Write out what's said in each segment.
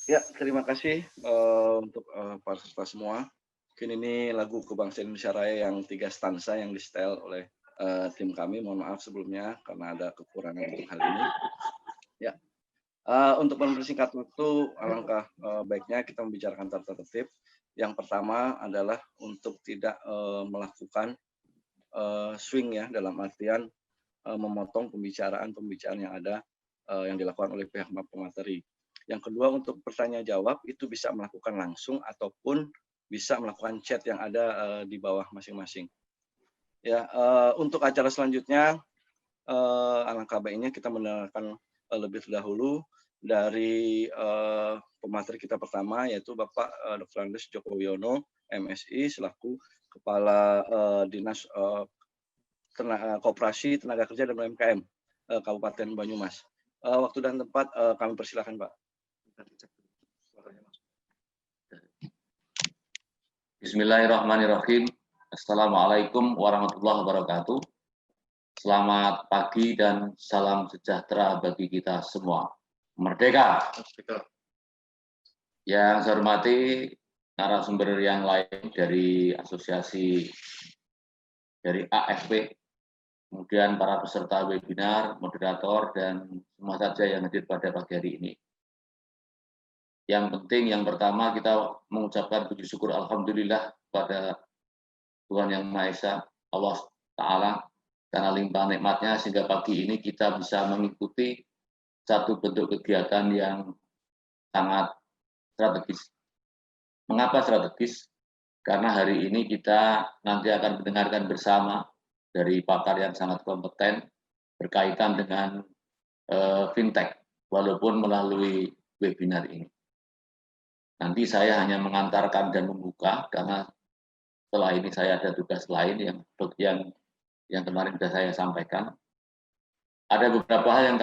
Ya, terima kasih untuk para peserta semua. Mungkin ini lagu Kebangsaan Indonesia Raya yang 3 stansa yang di-setel oleh tim kami. Mohon maaf sebelumnya karena ada kekurangan untuk hal ini. Ya, untuk mempersingkat waktu, alangkah baiknya kita membicarakan tata tertib. Yang pertama adalah untuk tidak melakukan swing ya, dalam artian memotong pembicaraan yang ada yang dilakukan oleh pihak pemateri. Yang kedua, untuk pertanyaan jawab itu bisa melakukan langsung ataupun bisa melakukan chat yang ada di bawah masing-masing. Ya, untuk acara selanjutnya alangkah baiknya kita mendengarkan lebih dahulu dari pemateri kita pertama, yaitu Bapak Dr. Andes Joko Wiono, MSI, selaku Kepala Dinas Koperasi Tenaga Kerja dan UMKM Kabupaten Banyumas. Waktu dan tempat kami persilakan, Pak. Bismillahirrahmanirrahim. Assalamualaikum warahmatullahi wabarakatuh. Selamat pagi dan salam sejahtera bagi kita semua. Merdeka. Yang saya hormati narasumber yang lain dari asosiasi dari AFP, kemudian para peserta webinar, moderator, dan semua saja yang hadir pada pagi hari ini. Yang penting, yang pertama kita mengucapkan puji syukur Alhamdulillah pada Tuhan Yang Maha Esa, Allah Ta'ala, karena limpah nikmatnya sehingga pagi ini kita bisa mengikuti satu bentuk kegiatan yang sangat strategis. Mengapa strategis? Karena hari ini kita nanti akan mendengarkan bersama dari pakar yang sangat kompeten berkaitan dengan fintech, walaupun melalui webinar ini. Nanti saya hanya mengantarkan dan membuka karena setelah ini saya ada tugas lain yang kemarin sudah saya sampaikan. Ada beberapa hal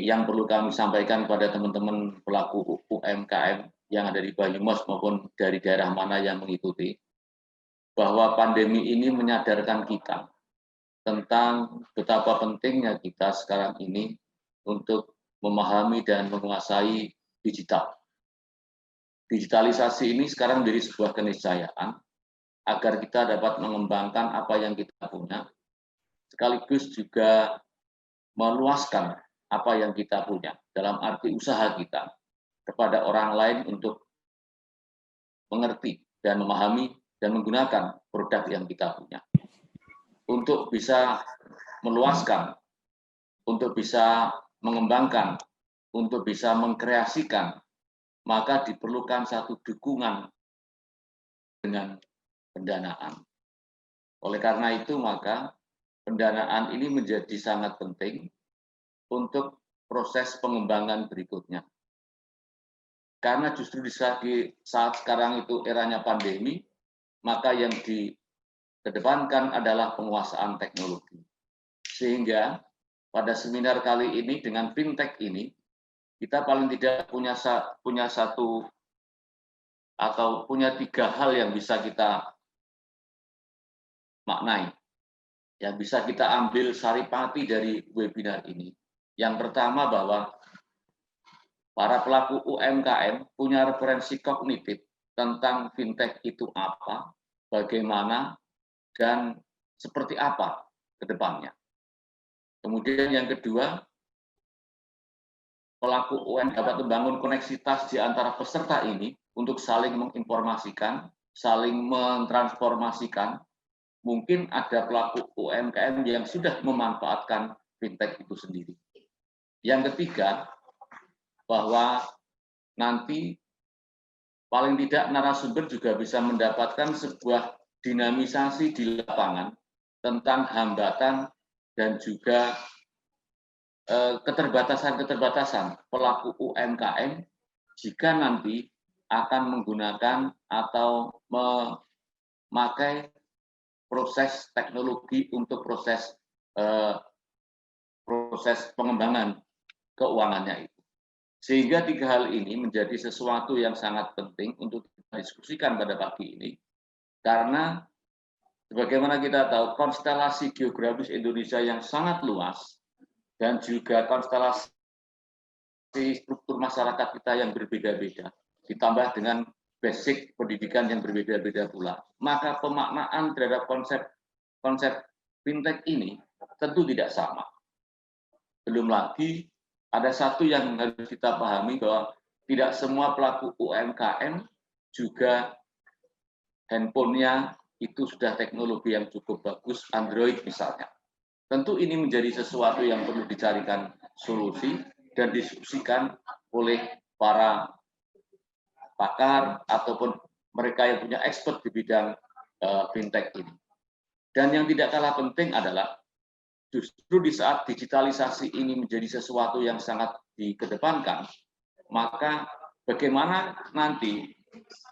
yang perlu kami sampaikan kepada teman-teman pelaku UMKM yang ada di Banyumas maupun dari daerah mana yang mengikuti, bahwa pandemi ini menyadarkan kita tentang betapa pentingnya kita sekarang ini untuk memahami dan menguasai digital. Digitalisasi ini sekarang menjadi sebuah keniscayaan. agar kita dapat mengembangkan apa yang kita punya, sekaligus juga meluaskan apa yang kita punya dalam arti usaha kita kepada orang lain untuk mengerti dan memahami dan menggunakan produk yang kita punya. Untuk bisa meluaskan, untuk bisa mengembangkan, untuk bisa mengkreasikan, maka diperlukan satu dukungan dengan pendanaan. Oleh karena itu, maka pendanaan ini menjadi sangat penting untuk proses pengembangan berikutnya. Karena justru di saat sekarang itu eranya pandemi, maka yang dikedepankan adalah penguasaan teknologi. Sehingga pada seminar kali ini dengan fintech ini, kita paling tidak punya satu atau punya 3 hal yang bisa kita maknai, yang bisa kita ambil saripati dari webinar ini. Yang pertama bahwa para pelaku UMKM punya referensi kognitif tentang fintech itu apa, bagaimana, dan seperti apa ke depannya. Kemudian yang kedua, pelaku UMKM dapat membangun koneksitas di antara peserta ini untuk saling menginformasikan, saling mentransformasikan. Mungkin ada pelaku UMKM yang sudah memanfaatkan fintech itu sendiri. Yang ketiga, bahwa nanti paling tidak narasumber juga bisa mendapatkan sebuah dinamisasi di lapangan tentang hambatan dan juga keterbatasan-keterbatasan pelaku UMKM jika nanti akan menggunakan atau memakai proses teknologi untuk proses pengembangan keuangannya itu. Sehingga 3 hal ini menjadi sesuatu yang sangat penting untuk kita diskusikan pada pagi ini, karena sebagaimana kita tahu konstelasi geografis Indonesia yang sangat luas dan juga konstelasi struktur masyarakat kita yang berbeda-beda, ditambah dengan basic pendidikan yang berbeda-beda pula, maka pemaknaan terhadap konsep fintech ini tentu tidak sama. Belum lagi ada satu yang harus kita pahami, bahwa tidak semua pelaku UMKM juga handphonenya itu sudah teknologi yang cukup bagus, Android misalnya. Tentu ini menjadi sesuatu yang perlu dicarikan solusi dan diskusikan oleh para pakar ataupun mereka yang punya expert di bidang fintech ini. Dan yang tidak kalah penting adalah justru di saat digitalisasi ini menjadi sesuatu yang sangat dikedepankan, maka bagaimana nanti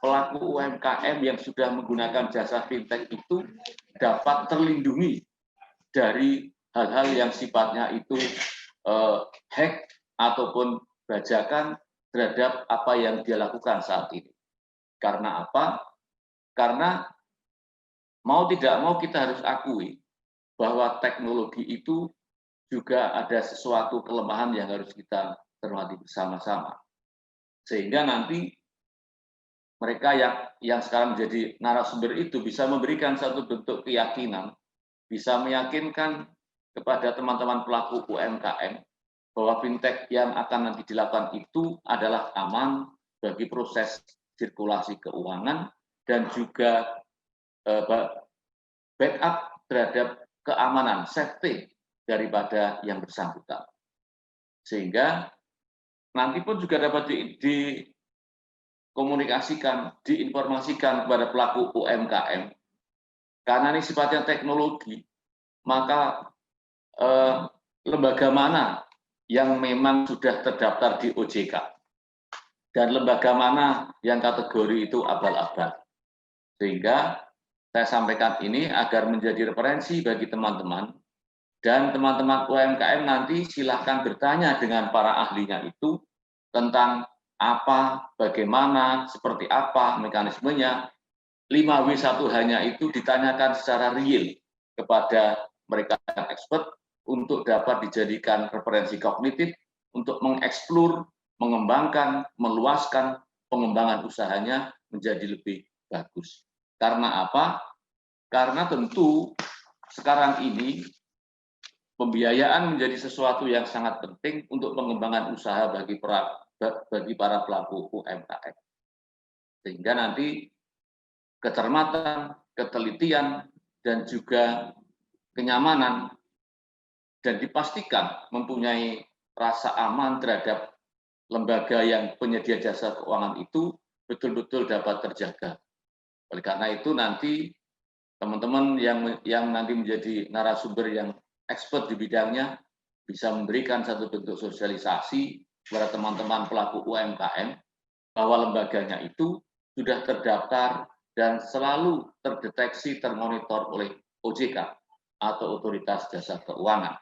pelaku UMKM yang sudah menggunakan jasa fintech itu dapat terlindungi dari hal-hal yang sifatnya itu hack ataupun bajakan terhadap apa yang dia lakukan saat ini. Karena apa? Karena mau tidak mau kita harus akui bahwa teknologi itu juga ada sesuatu kelemahan yang harus kita cermati bersama-sama. Sehingga nanti mereka yang sekarang menjadi narasumber itu bisa memberikan satu bentuk keyakinan, bisa meyakinkan kepada teman-teman pelaku UMKM bahwa fintech yang akan nanti dilakukan itu adalah aman bagi proses sirkulasi keuangan dan juga backup terhadap keamanan, safety daripada yang bersangkutan. Sehingga nanti pun juga dapat dikomunikasikan, diinformasikan kepada pelaku UMKM. Karena ini sifatnya teknologi, maka lembaga mana yang memang sudah terdaftar di OJK dan lembaga mana yang kategori itu abal-abal. Sehingga saya sampaikan ini agar menjadi referensi bagi teman-teman, dan teman-teman UMKM nanti silahkan bertanya dengan para ahlinya itu tentang apa, bagaimana, seperti apa mekanismenya. 5W1H-nya itu ditanyakan secara real kepada mereka yang expert untuk dapat dijadikan referensi kognitif untuk mengeksplor, mengembangkan, meluaskan pengembangan usahanya menjadi lebih bagus. Karena apa? Karena tentu sekarang ini pembiayaan menjadi sesuatu yang sangat penting untuk pengembangan usaha bagi para pelaku UMKM. Sehingga nanti kecermatan, ketelitian, dan juga kenyamanan dan dipastikan mempunyai rasa aman terhadap lembaga yang penyedia jasa keuangan itu betul-betul dapat terjaga. Oleh karena itu nanti teman-teman yang nanti menjadi narasumber yang expert di bidangnya bisa memberikan satu bentuk sosialisasi kepada teman-teman pelaku UMKM bahwa lembaganya itu sudah terdaftar dan selalu terdeteksi, termonitor oleh OJK atau Otoritas Jasa Keuangan.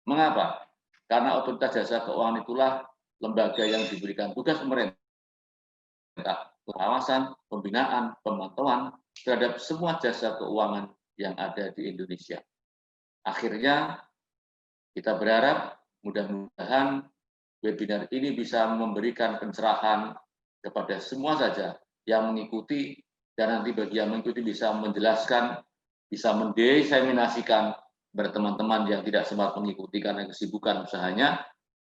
Mengapa? Karena Otoritas Jasa Keuangan itulah lembaga yang diberikan tugas pemerintah, pengawasan, pembinaan, pemantauan terhadap semua jasa keuangan yang ada di Indonesia. Akhirnya, kita berharap mudah-mudahan webinar ini bisa memberikan pencerahan kepada semua saja yang mengikuti, dan nanti bagi yang mengikuti bisa menjelaskan, bisa mendiseminasikan berteman-teman yang tidak sempat mengikuti karena kesibukan usahanya,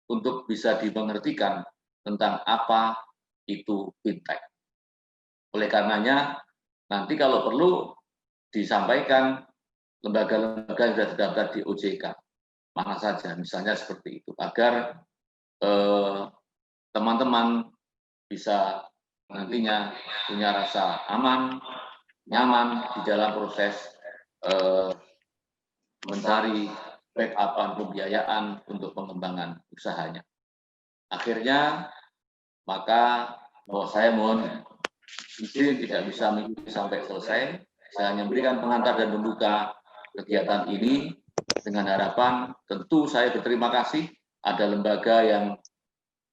untuk bisa dimengertikan tentang apa itu fintech. Oleh karenanya, nanti kalau perlu disampaikan lembaga-lembaga yang sudah terdaftar di OJK, mana saja, misalnya seperti itu, agar teman-teman bisa nantinya punya rasa aman, nyaman di dalam proses mencari backup pembiayaan untuk pengembangan usahanya. Akhirnya, maka saya mohon izin tidak bisa mengikuti sampai selesai. Saya hanya memberikan pengantar dan membuka kegiatan ini dengan harapan tentu saya berterima kasih ada lembaga yang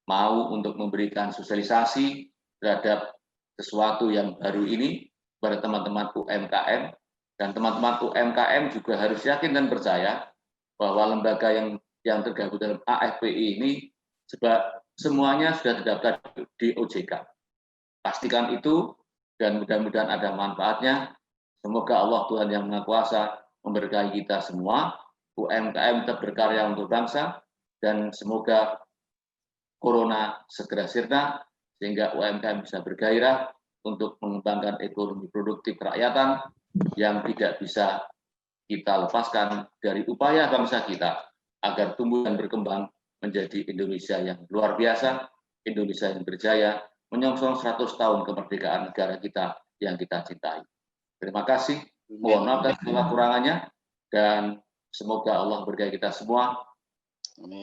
mau untuk memberikan sosialisasi terhadap sesuatu yang baru ini kepada teman-teman UMKM, dan teman-teman UMKM juga harus yakin dan percaya bahwa lembaga yang tergabung dalam AFPI ini semuanya sudah terdaftar di OJK. Pastikan itu dan mudah-mudahan ada manfaatnya. Semoga Allah Tuhan Yang Maha Kuasa memberkahi kita semua, UMKM tetap berkarya untuk bangsa, dan semoga Corona segera sirna sehingga UMKM bisa bergairah untuk mengembangkan ekonomi produktif kerakyatan yang tidak bisa kita lepaskan dari upaya bangsa kita agar tumbuh dan berkembang menjadi Indonesia yang luar biasa, Indonesia yang berjaya, menyongsong 100 tahun kemerdekaan negara kita yang kita cintai. Terima kasih, mohon maaf atas segala kurangannya, dan semoga Allah berkahi kita semua.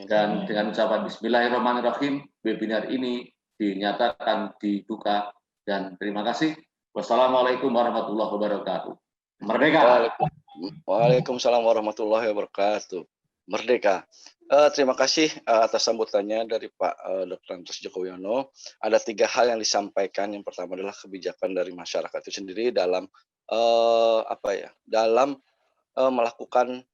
Dan dengan ucapan Bismillahirrahmanirrahim, webinar ini dinyatakan dibuka, dan terima kasih. Wassalamualaikum warahmatullahi wabarakatuh. Merdeka. Waalaikumsalam warahmatullahi wabarakatuh. Merdeka. Terima kasih atas sambutannya dari Pak Dr. Antos Joko Wiono. Ada 3 hal yang disampaikan. Yang pertama adalah kebijakan dari masyarakat itu sendiri dalam dalam melakukan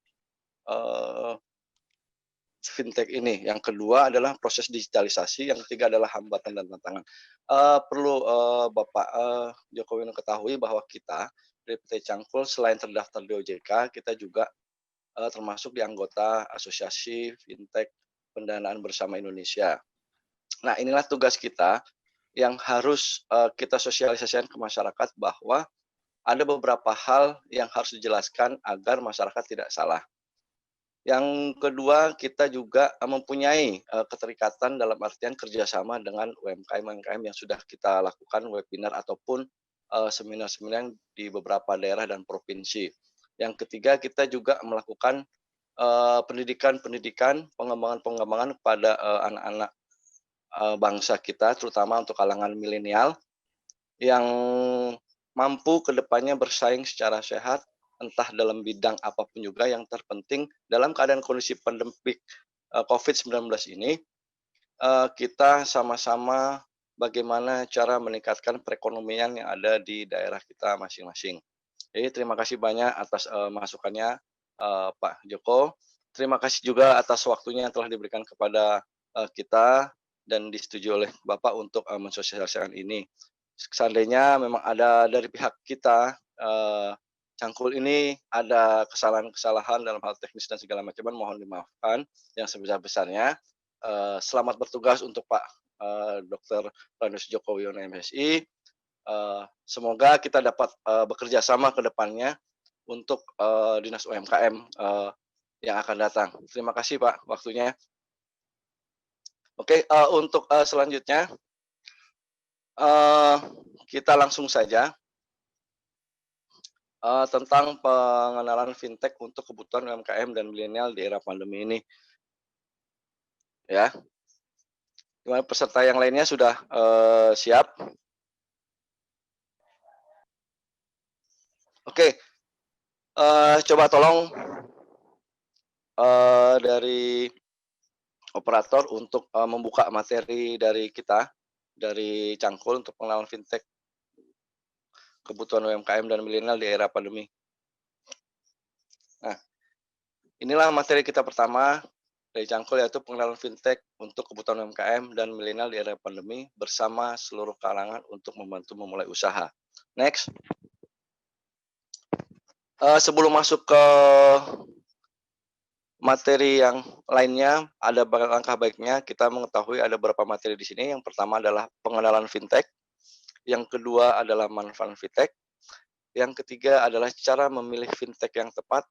fintech ini. Yang kedua adalah proses digitalisasi. Yang ketiga adalah hambatan dan tantangan. Perlu Bapak Joko Wiono ketahui bahwa kita dari PT Cangkul selain terdaftar di OJK, kita juga termasuk di anggota Asosiasi Fintech Pendanaan Bersama Indonesia. Nah, inilah tugas kita yang harus kita sosialisasikan ke masyarakat bahwa ada beberapa hal yang harus dijelaskan agar masyarakat tidak salah. Yang kedua, kita juga mempunyai keterikatan dalam artian kerjasama dengan UMKM yang sudah kita lakukan webinar ataupun seminar-seminar di beberapa daerah dan provinsi. Yang ketiga, kita juga melakukan pendidikan, pengembangan kepada anak-anak bangsa kita, terutama untuk kalangan milenial yang mampu kedepannya bersaing secara sehat, entah dalam bidang apapun juga. Yang terpenting dalam keadaan kondisi pandemik COVID-19 ini, kita sama-sama bagaimana cara meningkatkan perekonomian yang ada di daerah kita masing-masing. Jadi terima kasih banyak atas masukannya Pak Joko. Terima kasih juga atas waktunya yang telah diberikan kepada kita dan disetujui oleh Bapak untuk mensosialisasikan ini. Seandainya memang ada dari pihak kita Cangkul ini ada kesalahan-kesalahan dalam hal teknis dan segala macam, mohon dimaafkan yang sebesar-besarnya. Selamat bertugas untuk Pak Dr. Ranus Djoko Wiono MSI. Semoga kita dapat bekerja sama ke depannya untuk Dinas UMKM yang akan datang. Terima kasih Pak waktunya. Oke, untuk selanjutnya kita langsung saja tentang pengenalan fintech untuk kebutuhan UMKM dan milenial di era pandemi ini. Ya, gimana peserta yang lainnya sudah siap? Oke, coba tolong dari operator untuk membuka materi dari kita, dari Cangkul untuk pengenalan fintech kebutuhan UMKM dan milenial di era pandemi. Nah, inilah materi kita pertama dari Cangkul, yaitu pengenalan fintech untuk kebutuhan UMKM dan milenial di era pandemi bersama seluruh kalangan untuk membantu memulai usaha. Next. Sebelum masuk ke materi yang lainnya, ada langkah baiknya kita mengetahui ada beberapa materi di sini. Yang pertama adalah pengenalan fintech, yang kedua adalah manfaat fintech, yang ketiga adalah cara memilih fintech yang tepat,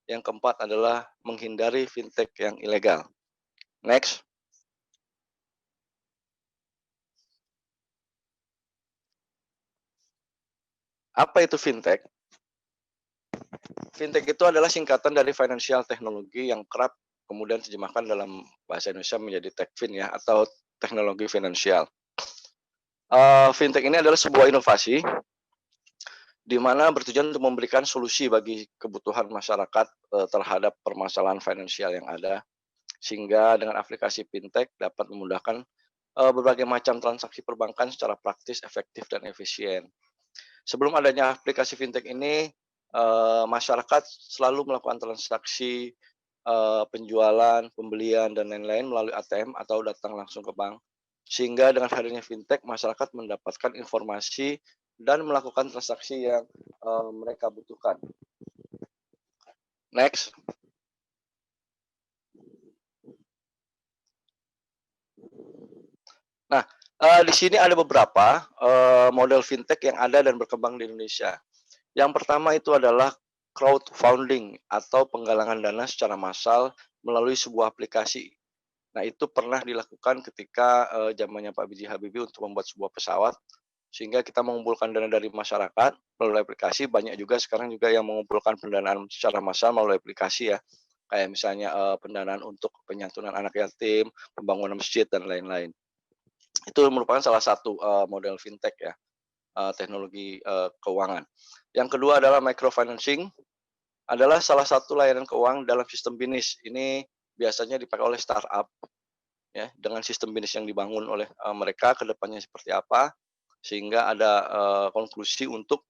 yang keempat adalah menghindari fintech yang ilegal. Next. Apa itu fintech? Fintech itu adalah singkatan dari financial technology yang kerap kemudian terjemahkan dalam bahasa Indonesia menjadi techfin ya, atau teknologi finansial. Fintech ini adalah sebuah inovasi di mana bertujuan untuk memberikan solusi bagi kebutuhan masyarakat terhadap permasalahan finansial yang ada, sehingga dengan aplikasi fintech dapat memudahkan berbagai macam transaksi perbankan secara praktis, efektif, dan efisien. Sebelum adanya aplikasi fintech ini, masyarakat selalu melakukan transaksi penjualan, pembelian, dan lain-lain melalui ATM atau datang langsung ke bank. Sehingga dengan hadirnya fintech, masyarakat mendapatkan informasi dan melakukan transaksi yang mereka butuhkan. Next. Nah, di sini ada beberapa model fintech yang ada dan berkembang di Indonesia. Yang pertama itu adalah crowdfunding atau penggalangan dana secara massal melalui sebuah aplikasi. Nah, itu pernah dilakukan ketika zamannya Pak B.J. Habibie untuk membuat sebuah pesawat, sehingga kita mengumpulkan dana dari masyarakat melalui aplikasi. Banyak juga sekarang juga yang mengumpulkan pendanaan secara massal melalui aplikasi ya, kayak misalnya pendanaan untuk penyantunan anak yatim, pembangunan masjid, dan lain-lain. Itu merupakan salah satu model fintech ya, teknologi keuangan. Yang kedua adalah microfinancing, adalah salah satu layanan keuangan dalam sistem bisnis. Ini biasanya dipakai oleh startup ya, dengan sistem bisnis yang dibangun oleh mereka ke depannya seperti apa, sehingga ada konklusi untuk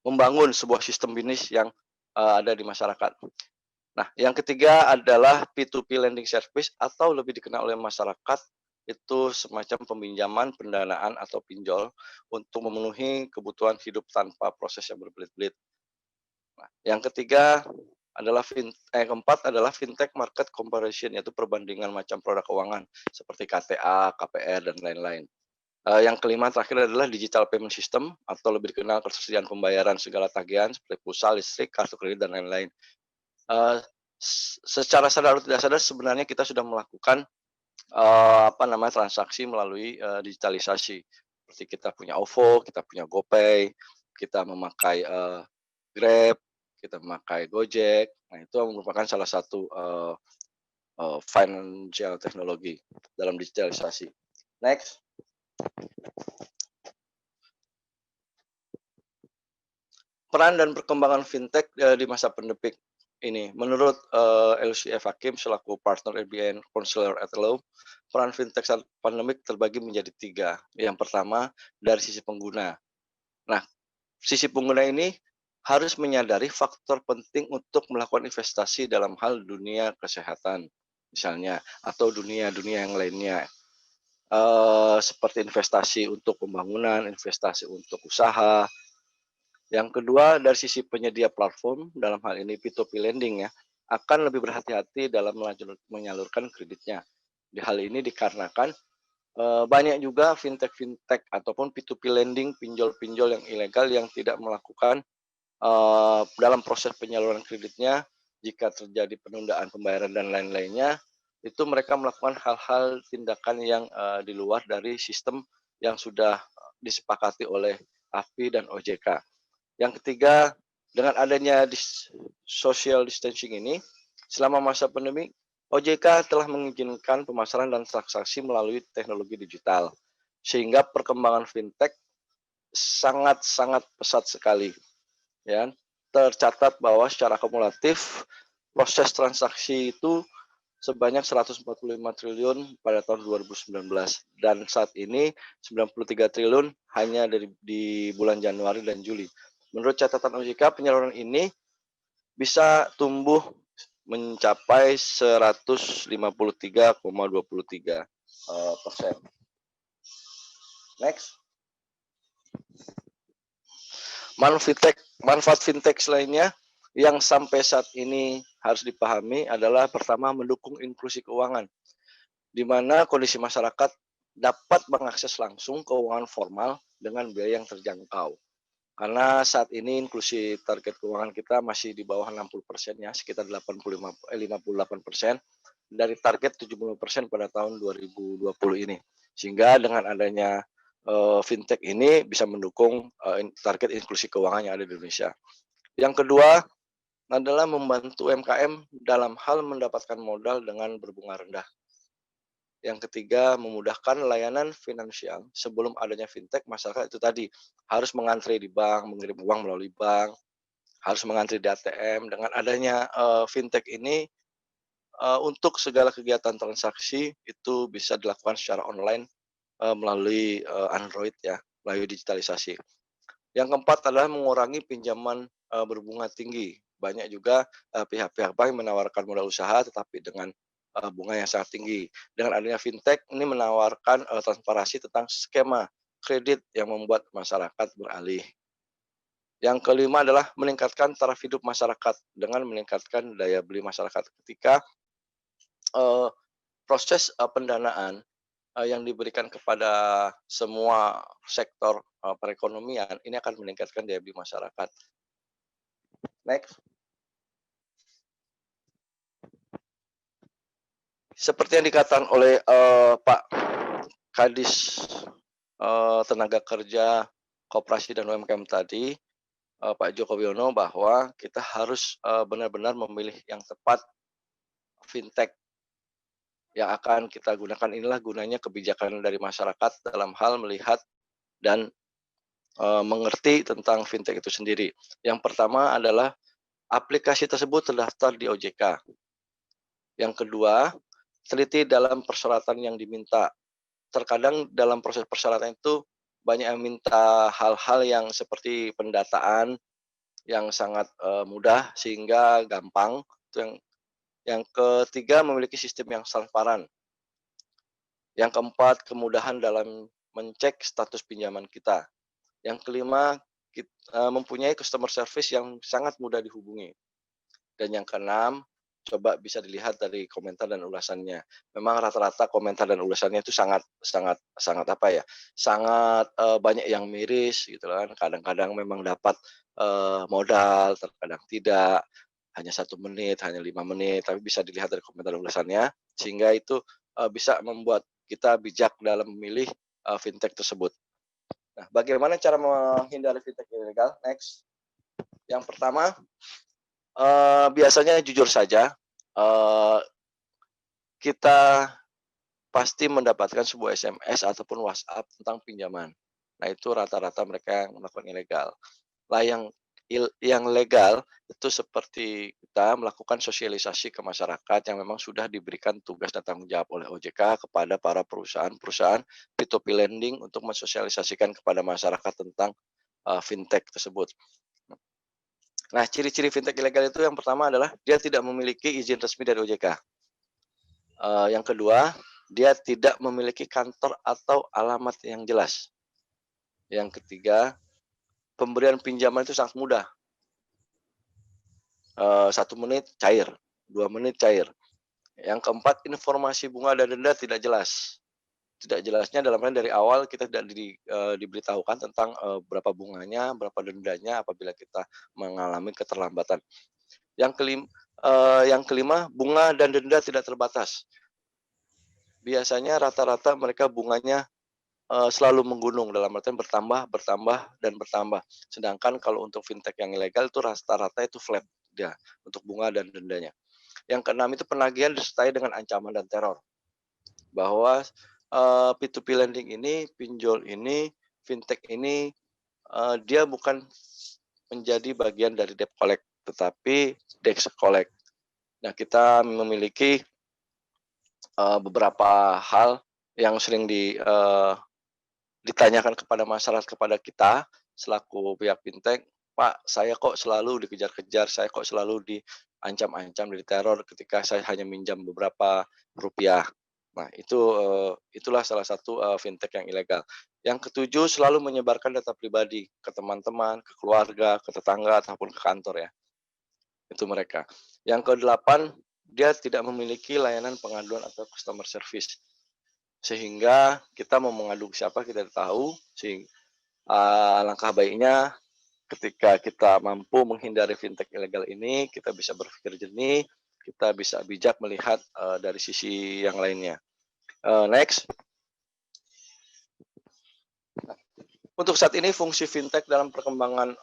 membangun sebuah sistem bisnis yang ada di masyarakat. Nah, yang ketiga adalah P2P lending service atau lebih dikenal oleh masyarakat itu semacam peminjaman, pendanaan atau pinjol untuk memenuhi kebutuhan hidup tanpa proses yang berbelit-belit. Nah, yang ketiga adalah keempat adalah fintech market comparison, yaitu perbandingan macam produk keuangan seperti KTA, KPR, dan lain-lain. Yang kelima terakhir adalah digital payment system atau lebih dikenal ketersediaan pembayaran segala tagihan seperti pulsa, listrik, kartu kredit, dan lain-lain. Secara sadar atau tidak sadar sebenarnya kita sudah melakukan transaksi melalui digitalisasi. Seperti kita punya OVO, kita punya GoPay, kita memakai Grab, kita memakai Gojek. Nah, itu merupakan salah satu financial teknologi dalam digitalisasi. Next. Peran dan perkembangan fintech di masa pandemik ini. Menurut LCF Hakim selaku partner LBN Counselor at Law, peran fintech saat pandemik terbagi menjadi 3. Yang pertama, dari sisi pengguna. Nah, sisi pengguna ini harus menyadari faktor penting untuk melakukan investasi dalam hal dunia kesehatan, misalnya, atau dunia yang lainnya. seperti investasi untuk pembangunan, investasi untuk usaha. Yang kedua, dari sisi penyedia platform, dalam hal ini P2P lending ya, akan lebih berhati-hati dalam menyalurkan kreditnya. Di hal ini dikarenakan banyak juga fintech-fintech ataupun P2P lending, pinjol-pinjol yang ilegal yang tidak melakukan dalam proses penyaluran kreditnya, jika terjadi penundaan pembayaran dan lain-lainnya, itu mereka melakukan hal-hal tindakan yang di luar dari sistem yang sudah disepakati oleh AFI dan OJK. Yang ketiga, dengan adanya social distancing ini, selama masa pandemi, OJK telah mengizinkan pemasaran dan transaksi melalui teknologi digital, sehingga perkembangan fintech sangat-sangat pesat sekali. Ya, tercatat bahwa secara akumulatif proses transaksi itu sebanyak 145 triliun pada tahun 2019 dan saat ini 93 triliun hanya di bulan Januari dan Juli. Menurut catatan OJK, penyaluran ini bisa tumbuh mencapai 153,23%. Next. Manfaat fintech lainnya yang sampai saat ini harus dipahami adalah pertama mendukung inklusi keuangan, di mana kondisi masyarakat dapat mengakses langsung keuangan formal dengan biaya yang terjangkau. Karena saat ini inklusi target keuangan kita masih di bawah 60% ya, sekitar 58% dari target 70% pada tahun 2020 ini. Sehingga dengan adanya fintech ini bisa mendukung target inklusi keuangan yang ada di Indonesia. Yang kedua adalah membantu UMKM dalam hal mendapatkan modal dengan berbunga rendah. Yang ketiga, memudahkan layanan finansial. Sebelum adanya fintech, masyarakat itu tadi harus mengantri di bank, mengirim uang melalui bank, harus mengantri di ATM. Dengan adanya fintech ini, untuk segala kegiatan transaksi itu bisa dilakukan secara online melalui Android ya, melalui digitalisasi. Yang keempat adalah mengurangi pinjaman berbunga tinggi. Banyak juga pihak-pihak bank menawarkan modal usaha tetapi dengan bunga yang sangat tinggi. Dengan adanya fintech ini menawarkan transparansi tentang skema kredit yang membuat masyarakat beralih. Yang kelima adalah meningkatkan taraf hidup masyarakat dengan meningkatkan daya beli masyarakat. Ketika proses pendanaan yang diberikan kepada semua sektor perekonomian ini akan meningkatkan daya beli masyarakat. Next. Seperti yang dikatakan oleh Pak Kadis Tenaga Kerja, Koperasi dan UMKM tadi, Pak Joko Wiono, bahwa kita harus benar-benar memilih yang tepat fintech yang akan kita gunakan. Inilah gunanya kebijakan dari masyarakat dalam hal melihat dan mengerti tentang fintech itu sendiri. Yang pertama adalah aplikasi tersebut terdaftar di OJK. Yang kedua, teliti dalam persyaratan yang diminta. Terkadang dalam proses persyaratan itu banyak yang minta hal-hal yang seperti pendataan yang sangat mudah sehingga gampang. Itu yang ketiga, memiliki sistem yang transparan. Yang keempat, kemudahan dalam mencek status pinjaman kita. Yang kelima, mempunyai customer service yang sangat mudah dihubungi. Dan yang keenam, coba bisa dilihat dari komentar dan ulasannya. Memang rata-rata komentar dan ulasannya itu sangat apa ya? Sangat banyak yang miris gitu kan. Kadang-kadang memang dapat modal, terkadang tidak. Hanya 1 menit, hanya 5 menit, tapi bisa dilihat dari komentar dan ulasannya sehingga itu bisa membuat kita bijak dalam memilih fintech tersebut. Nah, bagaimana cara menghindari fintech ilegal? Next. Yang pertama, biasanya jujur saja, kita pasti mendapatkan sebuah SMS ataupun WhatsApp tentang pinjaman. Nah, itu rata-rata mereka yang melakukan ilegal. Lah yang legal itu seperti kita melakukan sosialisasi ke masyarakat yang memang sudah diberikan tugas dan tanggung jawab oleh OJK kepada para perusahaan-perusahaan P2P lending untuk mensosialisasikan kepada masyarakat tentang fintech tersebut. Nah, ciri-ciri fintech ilegal itu yang pertama adalah dia tidak memiliki izin resmi dari OJK. Yang kedua, dia tidak memiliki kantor atau alamat yang jelas. Yang ketiga, pemberian pinjaman itu sangat mudah. 1 menit cair, 2 menit cair. Yang keempat, informasi bunga dan denda tidak jelas. Tidak jelasnya dalam hal dari awal kita tidak diberitahukan tentang berapa bunganya, berapa dendanya apabila kita mengalami keterlambatan. Yang kelima, bunga dan denda tidak terbatas. Biasanya rata-rata mereka bunganya selalu menggunung, dalam artian bertambah, dan bertambah. Sedangkan kalau untuk fintech yang ilegal itu rata-rata itu flat dia untuk bunga dan dendanya. Yang keenam itu penagihan disertai dengan ancaman dan teror. Bahwa P2P lending ini, pinjol ini, fintech ini, dia bukan menjadi bagian dari debt collect, tetapi debt collect. Nah, kita memiliki beberapa hal yang sering ditanyakan kepada masyarakat, kepada kita selaku pihak fintech, Pak, saya kok selalu dikejar-kejar, saya kok selalu diancam-ancam, diteror ketika saya hanya minjam beberapa rupiah. Nah, itulah salah satu fintech yang ilegal. Yang ketujuh, selalu menyebarkan data pribadi ke teman-teman, ke keluarga, ke tetangga, ataupun ke kantor ya. Itu mereka. Yang kedelapan, dia tidak memiliki layanan pengaduan atau customer service. Sehingga kita mau mengadu siapa kita tahu, sehingga alangkah baiknya ketika kita mampu menghindari fintech ilegal ini, kita bisa berpikir jernih, kita bisa bijak melihat dari sisi yang lainnya. Next. Untuk saat ini fungsi fintech dalam perkembangan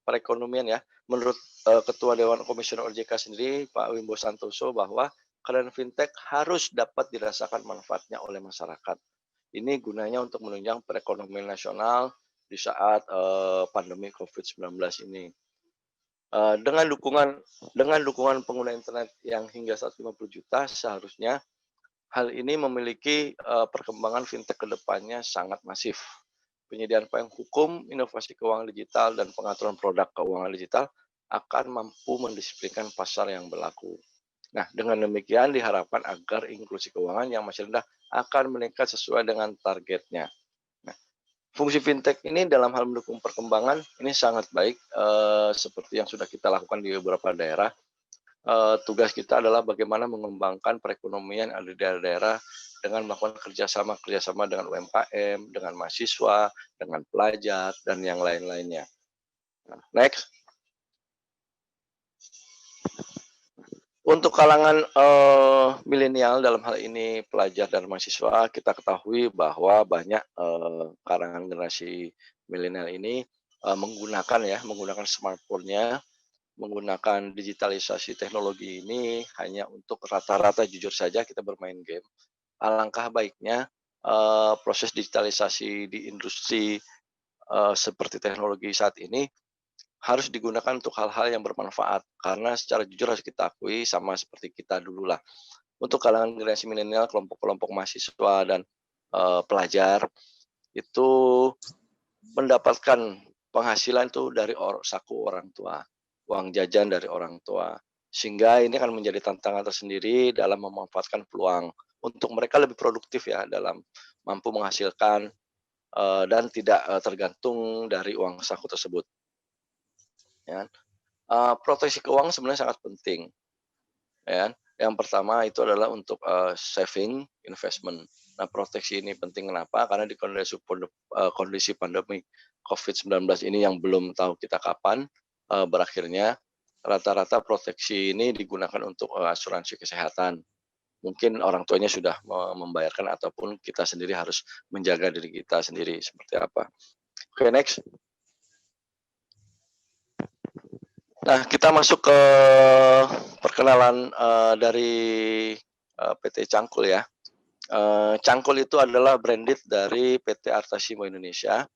perekonomian ya, menurut Ketua Dewan Komisioner OJK sendiri, Pak Wimbo Santoso, bahwa kehadiran fintech harus dapat dirasakan manfaatnya oleh masyarakat. Ini gunanya untuk menunjang perekonomian nasional di saat pandemi COVID-19 ini. Dengan dukungan pengguna internet yang hingga 150 juta, seharusnya hal ini memiliki perkembangan fintech ke depannya sangat masif. Penyediaan payung hukum, inovasi keuangan digital, dan pengaturan produk keuangan digital akan mampu mendisiplinkan pasar yang berlaku. Nah, dengan demikian diharapkan agar inklusi keuangan yang masih rendah akan meningkat sesuai dengan targetnya. Nah, fungsi fintech ini dalam hal mendukung perkembangan ini sangat baik, seperti yang sudah kita lakukan di beberapa daerah. Tugas kita adalah bagaimana mengembangkan perekonomian ada di daerah-daerah dengan melakukan kerjasama dengan UMKM, dengan mahasiswa, dengan pelajar, dan yang lain-lainnya. Nah, next. Untuk kalangan milenial dalam hal ini pelajar dan mahasiswa, kita ketahui bahwa banyak kalangan generasi milenial ini menggunakan smartphone-nya, menggunakan digitalisasi teknologi ini hanya untuk rata-rata jujur saja kita bermain game. Alangkah baiknya proses digitalisasi di industri seperti teknologi saat ini harus digunakan untuk hal-hal yang bermanfaat, karena secara jujur harus kita akui sama seperti kita dulu lah. Untuk kalangan generasi milenial, kelompok-kelompok mahasiswa dan pelajar itu mendapatkan penghasilan itu dari saku orang tua, uang jajan dari orang tua, sehingga ini akan menjadi tantangan tersendiri dalam memanfaatkan peluang untuk mereka lebih produktif ya dalam mampu menghasilkan dan tidak tergantung dari uang saku tersebut. Ya. Proteksi keuangan sebenarnya sangat penting. Ya. Yang pertama itu adalah untuk saving, investment. Nah, proteksi ini penting kenapa? Karena di kondisi pandemi COVID-19 ini yang belum tahu kita kapan berakhirnya, rata-rata proteksi ini digunakan untuk asuransi kesehatan. Mungkin orang tuanya sudah membayarkan ataupun kita sendiri harus menjaga diri kita sendiri seperti apa. Oke, next. Nah, kita masuk ke perkenalan dari PT Cangkul ya. Cangkul itu adalah branded dari PT Artasimo Indonesia.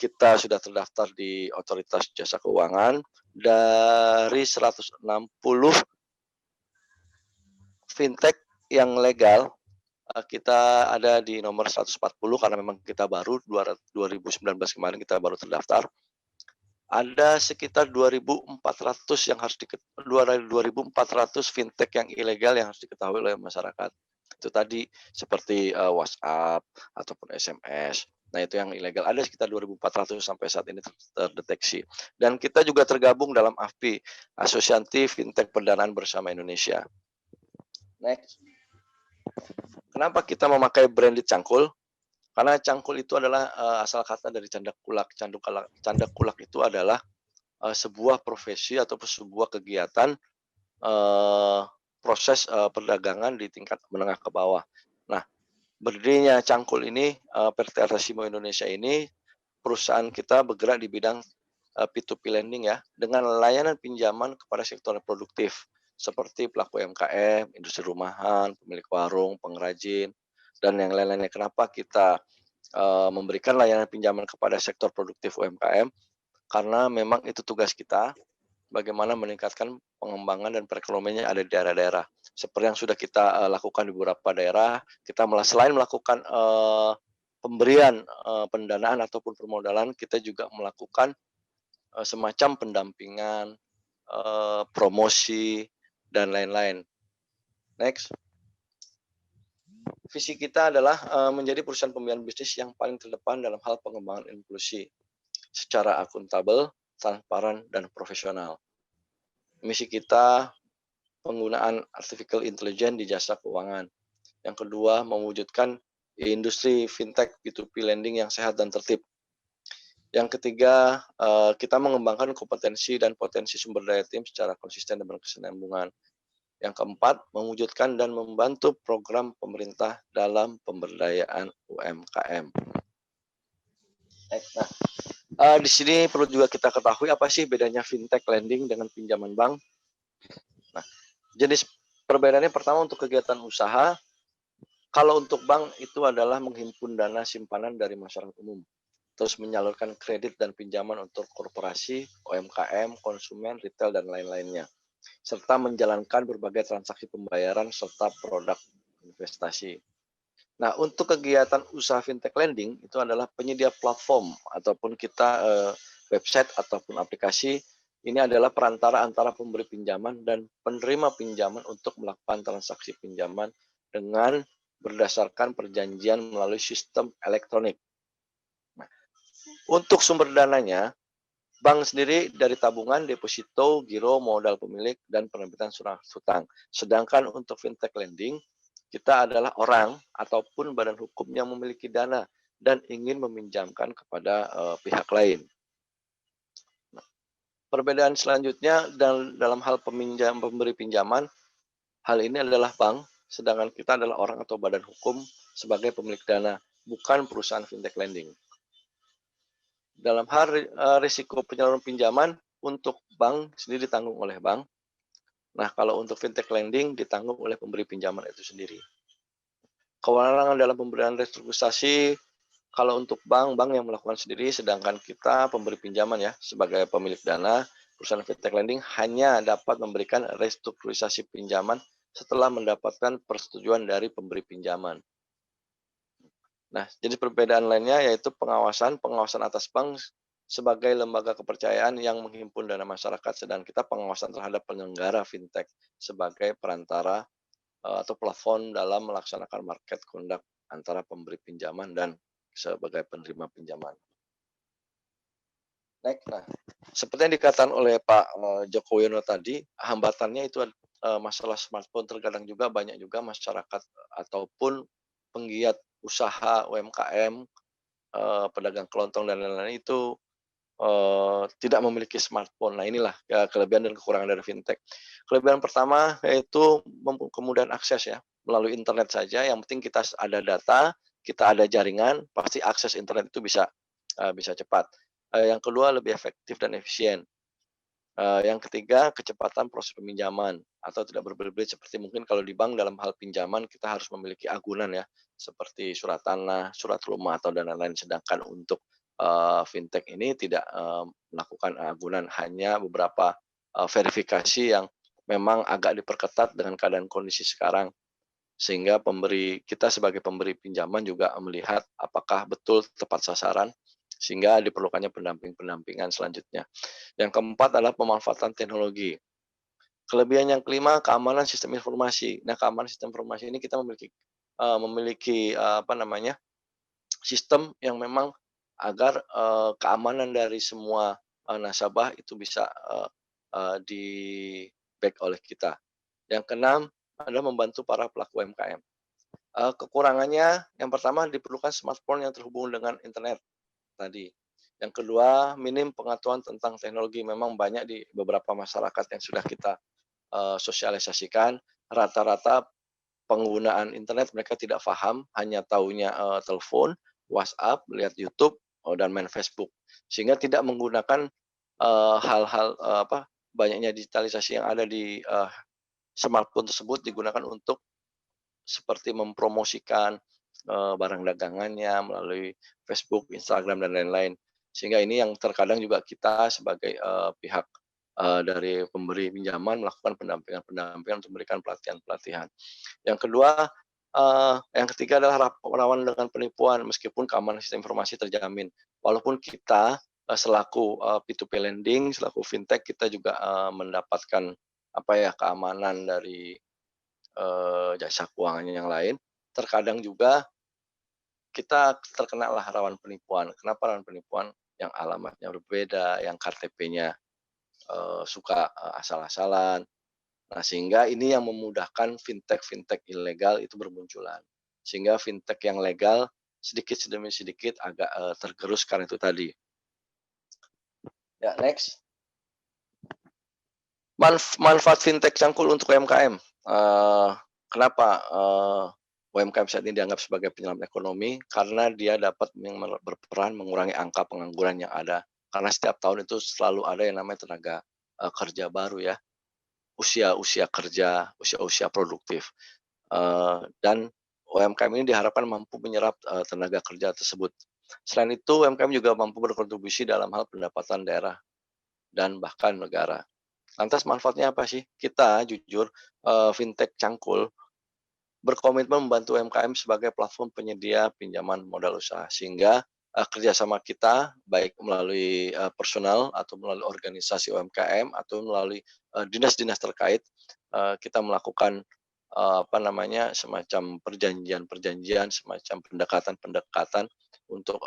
Kita sudah terdaftar di Otoritas Jasa Keuangan. Dari 160 fintech yang legal, kita ada di nomor 140 karena memang kita baru 2019 kemarin kita baru terdaftar. ada sekitar 2.400 yang harus 2.400 fintech yang ilegal yang harus diketahui oleh masyarakat. Itu tadi seperti WhatsApp ataupun SMS. Nah, itu yang ilegal. Ada sekitar 2.400 sampai saat ini terdeteksi. Dan kita juga tergabung dalam AFPI, Asosiasi Fintech Pendanaan Bersama Indonesia. Next. Kenapa kita memakai branded cangkul? Karena cangkul itu adalah asal kata dari candak kulak. Candak kulak itu adalah sebuah profesi atau sebuah kegiatan proses perdagangan di tingkat menengah ke bawah. Nah, berdirinya Cangkul ini, PT Artesimo Indonesia ini, perusahaan kita bergerak di bidang P2P lending ya, dengan layanan pinjaman kepada sektor produktif seperti pelaku UMKM, industri rumahan, pemilik warung, pengrajin, dan yang lain-lainnya. Kenapa kita memberikan layanan pinjaman kepada sektor produktif UMKM? Karena memang itu tugas kita, bagaimana meningkatkan pengembangan dan perekonomiannya ada di daerah-daerah. Seperti yang sudah kita lakukan di beberapa daerah, kita selain melakukan pemberian pendanaan ataupun permodalan, kita juga melakukan semacam pendampingan, promosi, dan lain-lain. Next. Visi kita adalah menjadi perusahaan pembiayaan bisnis yang paling terdepan dalam hal pengembangan inklusi secara akuntabel, transparan, dan profesional. Misi kita penggunaan artificial intelligence di jasa keuangan. Yang kedua, mewujudkan industri fintech P2P lending yang sehat dan tertib. Yang ketiga, kita mengembangkan kompetensi dan potensi sumber daya tim secara konsisten dan berkesinambungan. Yang keempat, mewujudkan dan membantu program pemerintah dalam pemberdayaan UMKM. Nah, di sini perlu juga kita ketahui apa sih bedanya fintech lending dengan pinjaman bank. Nah, jenis perbedaannya pertama untuk kegiatan usaha. Kalau untuk bank itu adalah menghimpun dana simpanan dari masyarakat umum, terus menyalurkan kredit dan pinjaman untuk korporasi, UMKM, konsumen, retail, dan lain-lainnya, serta menjalankan berbagai transaksi pembayaran serta produk investasi. Nah, untuk kegiatan usaha fintech lending itu adalah penyedia platform ataupun kita website ataupun aplikasi. Ini adalah perantara antara pemberi pinjaman dan penerima pinjaman untuk melakukan transaksi pinjaman dengan berdasarkan perjanjian melalui sistem elektronik. Nah, untuk sumber dananya, bank sendiri dari tabungan, deposito, giro, modal pemilik, dan penerbitan surat hutang. Sedangkan untuk fintech lending, kita adalah orang ataupun badan hukum yang memiliki dana dan ingin meminjamkan kepada pihak lain. Nah, perbedaan selanjutnya dalam hal pemberi pinjaman, hal ini adalah bank, sedangkan kita adalah orang atau badan hukum sebagai pemilik dana, bukan perusahaan fintech lending. Dalam hal risiko penyaluran pinjaman, untuk bank sendiri ditanggung oleh bank. Nah, kalau untuk fintech lending ditanggung oleh pemberi pinjaman itu sendiri. Kewenangan dalam pemberian restrukturisasi, kalau untuk bank yang melakukan sendiri, sedangkan kita pemberi pinjaman ya, sebagai pemilik dana, perusahaan fintech lending hanya dapat memberikan restrukturisasi pinjaman setelah mendapatkan persetujuan dari pemberi pinjaman. Nah, jenis perbedaan lainnya yaitu pengawasan atas bank sebagai lembaga kepercayaan yang menghimpun dana masyarakat, sedang kita pengawasan terhadap penyelenggara fintech sebagai perantara atau plafon dalam melaksanakan market conduct antara pemberi pinjaman dan sebagai penerima pinjaman. Next. Nah, seperti yang dikatakan oleh Pak Joko Widodo tadi, hambatannya itu masalah smartphone. Terkadang juga banyak juga masyarakat ataupun penggiat usaha UMKM, pedagang kelontong dan lain-lain itu tidak memiliki smartphone. Nah, inilah ya, kelebihan dan kekurangan dari fintech. Kelebihan pertama yaitu kemudahan akses ya, melalui internet saja. Yang penting kita ada data, kita ada jaringan, pasti akses internet itu bisa cepat. Yang kedua, lebih efektif dan efisien. Yang ketiga, kecepatan proses peminjaman atau tidak berbelit-belit seperti mungkin kalau di bank dalam hal pinjaman kita harus memiliki agunan ya, seperti surat tanah, surat rumah atau dan lain-lain. Sedangkan untuk fintech ini tidak melakukan agunan, hanya beberapa verifikasi yang memang agak diperketat dengan keadaan kondisi sekarang, sehingga kita sebagai pemberi pinjaman juga melihat apakah betul tepat sasaran sehingga diperlukannya pendampingan selanjutnya. Yang keempat adalah pemanfaatan teknologi. Kelebihan yang kelima, keamanan sistem informasi. Nah, keamanan sistem informasi ini kita memiliki sistem yang memang agar keamanan dari semua nasabah itu bisa di-back oleh kita. Yang keenam adalah membantu para pelaku UMKM. Kekurangannya, yang pertama diperlukan smartphone yang terhubung dengan internet tadi. Yang kedua, minim pengetahuan tentang teknologi. Memang banyak di beberapa masyarakat yang sudah kita sosialisasikan, rata-rata penggunaan internet mereka tidak paham, hanya taunya telepon, WhatsApp, lihat YouTube, dan main Facebook. Sehingga tidak menggunakan hal-hal banyaknya digitalisasi yang ada di smartphone tersebut digunakan untuk seperti mempromosikan barang dagangannya melalui Facebook, Instagram, dan lain-lain. Sehingga ini yang terkadang juga kita sebagai pihak dari pemberi pinjaman melakukan pendampingan untuk memberikan pelatihan-pelatihan. Yang kedua, yang ketiga adalah rawan dengan penipuan meskipun keamanan sistem informasi terjamin. Walaupun kita selaku P2P lending, selaku fintech kita juga mendapatkan keamanan dari jasa keuangan yang lain, terkadang juga kita terkena rawan penipuan. Kenapa rawan penipuan? Yang alamatnya berbeda, yang KTP-nya suka asal-asalan. Nah, sehingga ini yang memudahkan fintech ilegal itu bermunculan. Sehingga fintech yang legal sedikit demi sedikit agak tergerus karena itu tadi. Ya, next. Manfaat fintech cangkul untuk UMKM. Kenapa UMKM saat ini dianggap sebagai penyelamat ekonomi? Karena dia dapat berperan mengurangi angka pengangguran yang ada. Karena setiap tahun itu selalu ada yang namanya tenaga kerja baru ya. Usia kerja, usia produktif. Dan UMKM ini diharapkan mampu menyerap tenaga kerja tersebut. Selain itu, UMKM juga mampu berkontribusi dalam hal pendapatan daerah dan bahkan negara. Lantas manfaatnya apa sih? Kita jujur, fintech cangkul berkomitmen membantu UMKM sebagai platform penyedia pinjaman modal usaha. Sehingga kerjasama kita, baik melalui personal atau melalui organisasi UMKM atau melalui dinas-dinas terkait, kita melakukan semacam perjanjian, semacam pendekatan untuk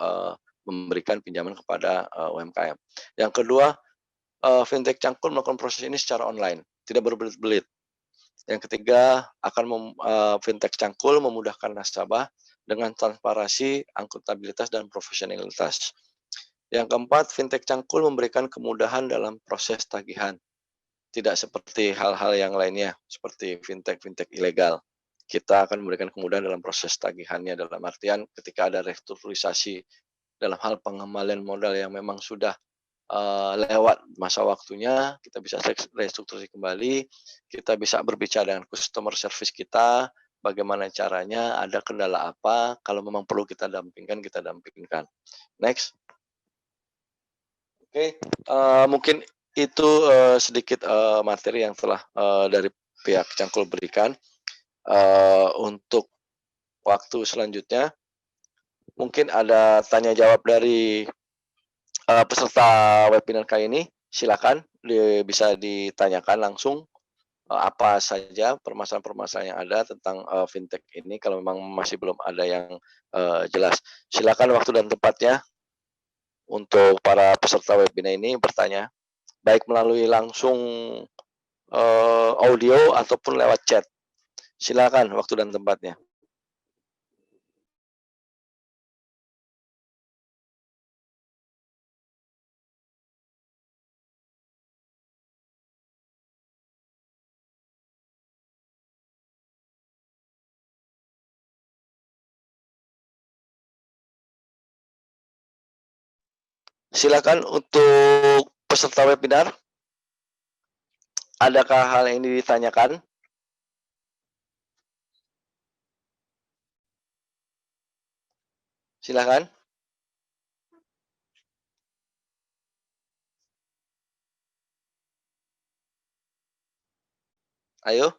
memberikan pinjaman kepada UMKM. Yang kedua, fintech cangkul melakukan proses ini secara online, tidak berbelit-belit. Yang ketiga, fintech cangkul memudahkan nasabah dengan transparansi, akuntabilitas, dan profesionalitas. Yang keempat, fintech cangkul memberikan kemudahan dalam proses tagihan. Tidak seperti hal-hal yang lainnya, seperti fintech ilegal. Kita akan memberikan kemudahan dalam proses tagihannya, dalam artian ketika ada restrukturisasi dalam hal pengembalian modal yang memang sudah lewat masa waktunya, kita bisa restrukturisasi kembali, kita bisa berbicara dengan customer service kita, bagaimana caranya, ada kendala apa, kalau memang perlu kita dampingkan. Next. Oke, mungkin itu sedikit materi yang telah dari pihak Cangkul berikan. Untuk waktu selanjutnya, mungkin ada tanya jawab dari peserta webinar kali ini. Silakan bisa ditanyakan langsung apa saja permasalahan-permasalahan yang ada tentang fintech ini. Kalau memang masih belum ada yang jelas, silakan waktu dan tempatnya untuk para peserta webinar ini bertanya, baik melalui langsung audio ataupun lewat chat. Silakan waktu dan tempatnya. Silakan untuk peserta webinar. Adakah hal yang ingin ditanyakan? Silakan. Ayo.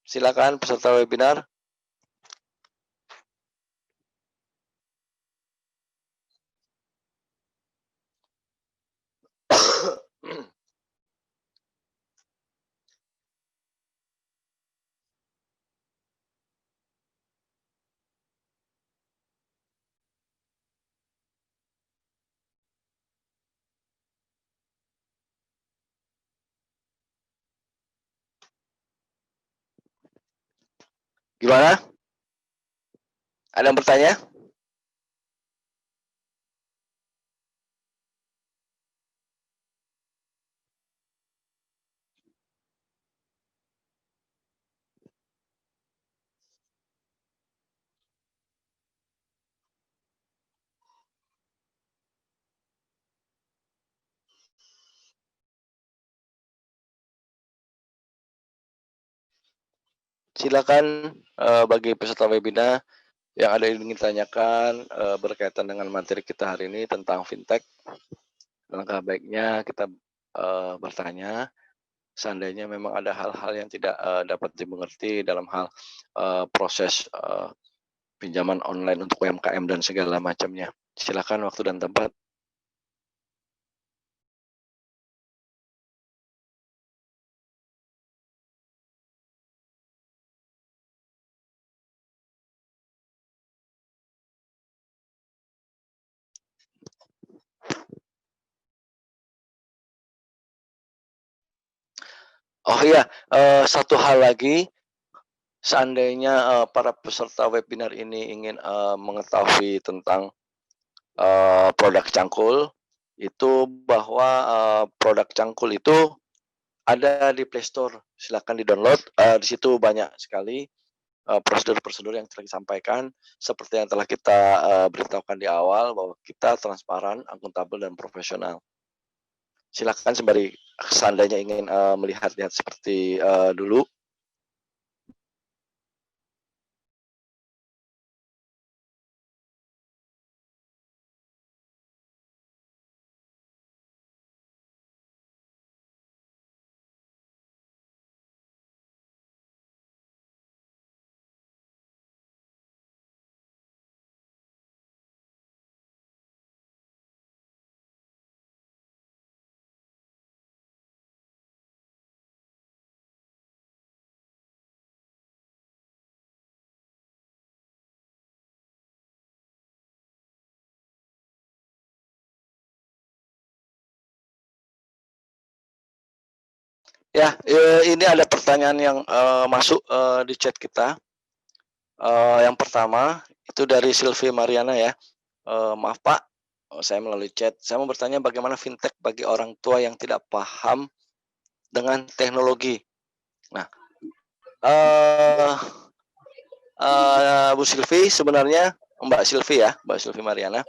Silakan peserta webinar. Gimana? Ada yang bertanya? Silakan bagi peserta webinar yang ada yang ingin ditanyakan berkaitan dengan materi kita hari ini tentang fintech. Langkah baiknya kita bertanya. Seandainya memang ada hal-hal yang tidak dapat dimengerti dalam hal proses pinjaman online untuk UMKM dan segala macamnya. Silakan waktu dan tempat. Oh iya, satu hal lagi, seandainya para peserta webinar ini ingin mengetahui tentang produk Cangkul, itu bahwa produk Cangkul itu ada di Play Store. Silakan di-download. Di situ banyak sekali prosedur-prosedur yang telah disampaikan, seperti yang telah kita beritahukan di awal bahwa kita transparan, akuntabel, dan profesional. Silakan sembari seandainya ingin melihat-lihat seperti dulu. Ya, ini ada pertanyaan yang masuk di chat kita. Yang pertama itu dari Sylvie Mariana ya. Maaf Pak, saya melalui chat. Saya mau bertanya bagaimana fintech bagi orang tua yang tidak paham dengan teknologi. Nah, Bu Sylvie sebenarnya Mbak Sylvie ya, Mbak Sylvie Mariana.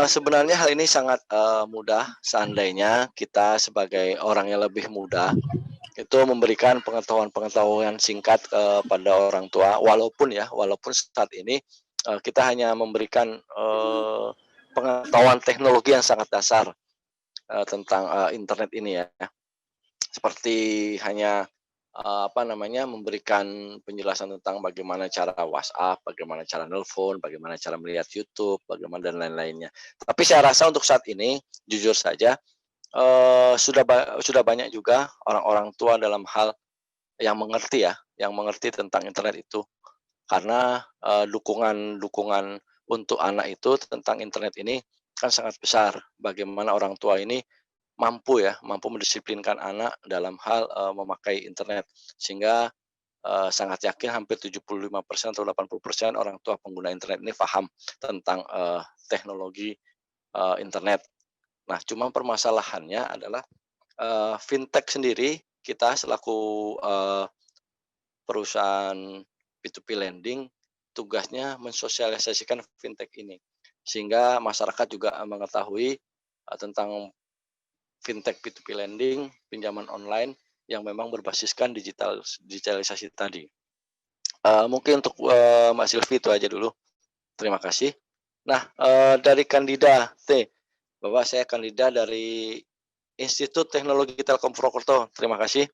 Sebenarnya hal ini sangat mudah seandainya kita sebagai orang yang lebih muda itu memberikan pengetahuan-pengetahuan singkat kepada orang tua, walaupun saat ini kita hanya memberikan pengetahuan teknologi yang sangat dasar tentang internet ini ya, seperti hanya memberikan penjelasan tentang bagaimana cara WhatsApp, bagaimana cara nelpon, bagaimana cara melihat YouTube, bagaimana dan lain-lainnya. Tapi saya rasa untuk saat ini, jujur saja, sudah banyak juga orang-orang tua dalam hal yang mengerti tentang internet itu. Karena dukungan untuk anak itu tentang internet ini kan sangat besar. Bagaimana orang tua ini mampu mendisiplinkan anak dalam hal memakai internet, sehingga sangat yakin hampir 75% atau 80% orang tua pengguna internet ini paham tentang teknologi internet. Nah, cuma permasalahannya adalah fintech sendiri, kita selaku perusahaan P2P lending, tugasnya mensosialisasikan fintech ini, sehingga masyarakat juga mengetahui tentang fintech P2P lending, pinjaman online yang memang berbasiskan digitalisasi tadi. Mungkin untuk Mbak Sylvie itu aja dulu. Terima kasih. Nah, dari Kandida T, Bapak saya Kandida dari Institut Teknologi Telkom Purwokerto. Terima kasih.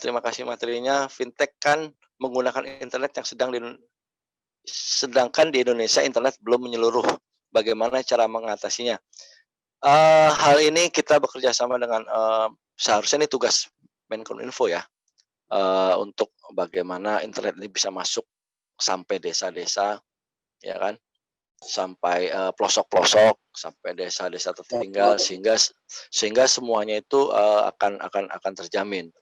Terima kasih materinya. Fintech kan menggunakan internet yang sedangkan di Indonesia internet belum menyeluruh. Bagaimana cara mengatasinya? Hal ini kita bekerja sama dengan seharusnya ini tugas Menkominfo ya, untuk bagaimana internet ini bisa masuk sampai desa-desa, ya kan, sampai pelosok-pelosok, sampai desa-desa tertinggal, sehingga semuanya itu akan terjamin.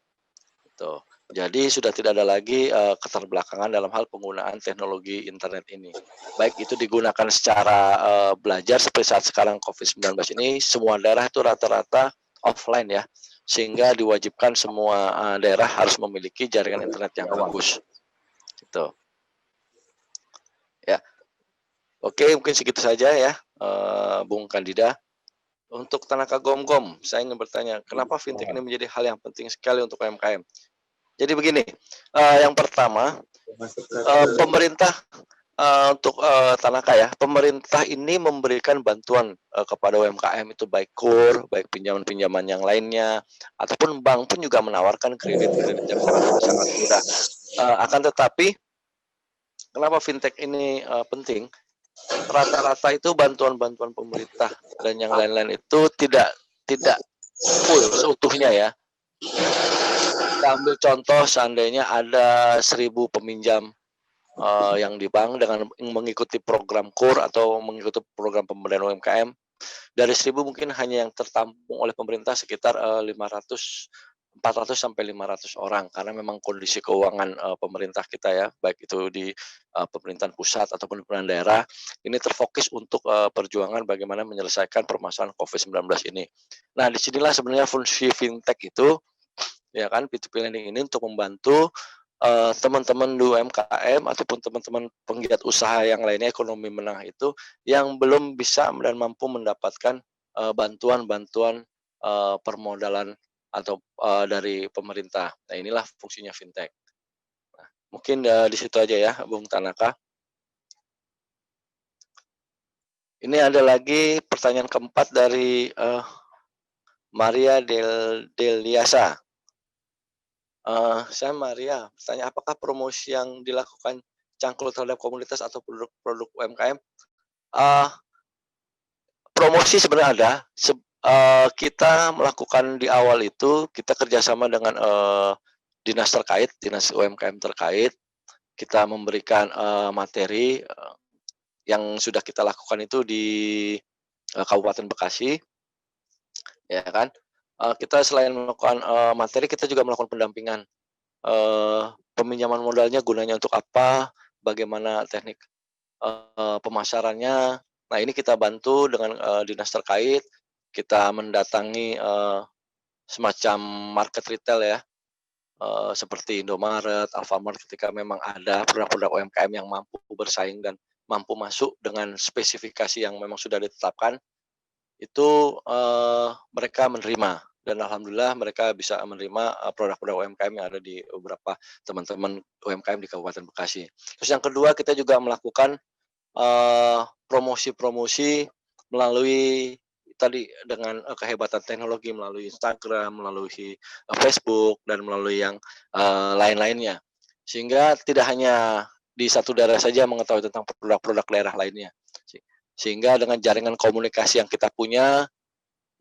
Gitu. Jadi sudah tidak ada lagi keterbelakangan dalam hal penggunaan teknologi internet ini. Baik itu digunakan secara belajar seperti saat sekarang COVID-19 ini, semua daerah itu rata-rata offline ya, sehingga diwajibkan semua daerah harus memiliki jaringan internet yang bagus. Gitu. Ya, oke, mungkin segitu saja ya, Bung Kandida. Untuk Tanaka Gom-Gom, saya ingin bertanya, kenapa fintech ini menjadi hal yang penting sekali untuk UMKM? Jadi begini, yang pertama, pemerintah untuk Tanaka ya, pemerintah ini memberikan bantuan kepada UMKM itu baik KUR, baik pinjaman-pinjaman yang lainnya, ataupun bank pun juga menawarkan kredit-kredit yang sangat mudah. Akan tetapi, kenapa fintech ini penting? Rata-rata itu bantuan-bantuan pemerintah dan yang lain-lain itu tidak full seutuhnya ya. Kita ambil contoh seandainya ada 1.000 peminjam yang di bank dengan mengikuti program KUR atau mengikuti program pemberdayaan UMKM, dari 1.000 mungkin hanya yang tertampung oleh pemerintah sekitar 400 sampai 500 orang karena memang kondisi keuangan pemerintah kita ya, baik itu di pemerintahan pusat ataupun pemerintahan daerah, ini terfokus untuk perjuangan bagaimana menyelesaikan permasalahan COVID-19 ini. Nah, disinilah sebenarnya fungsi fintech itu, ya kan, P2P lending ini untuk membantu teman-teman di UMKM ataupun teman-teman penggiat usaha yang lainnya ekonomi menengah itu yang belum bisa dan mampu mendapatkan bantuan-bantuan permodalan atau dari pemerintah. Nah, inilah fungsinya fintech. Nah, mungkin di situ aja ya, Bung Tanaka. Ini ada lagi pertanyaan keempat dari Maria Deliasa. Saya Maria, bertanya apakah promosi yang dilakukan Cangkul terhadap komunitas atau produk-produk UMKM? Promosi sebenarnya ada. Kita melakukan di awal itu, kita kerjasama dengan dinas terkait, dinas UMKM terkait. Kita memberikan materi yang sudah kita lakukan itu di Kabupaten Bekasi, ya kan. Kita selain melakukan materi, kita juga melakukan pendampingan. Peminjaman modalnya gunanya untuk apa, bagaimana teknik pemasarannya. Nah, ini kita bantu dengan dinas terkait, kita mendatangi semacam market retail ya, seperti Indomaret, Alfamart ketika memang ada produk-produk UMKM yang mampu bersaing dan mampu masuk dengan spesifikasi yang memang sudah ditetapkan, itu mereka menerima. Dan alhamdulillah mereka bisa menerima produk-produk UMKM yang ada di beberapa teman-teman UMKM di Kabupaten Bekasi. Terus yang kedua, kita juga melakukan promosi-promosi melalui tadi dengan kehebatan teknologi, melalui Instagram, melalui Facebook, dan melalui yang lain-lainnya. Sehingga tidak hanya di satu daerah saja mengetahui tentang produk-produk daerah lainnya. Sehingga dengan jaringan komunikasi yang kita punya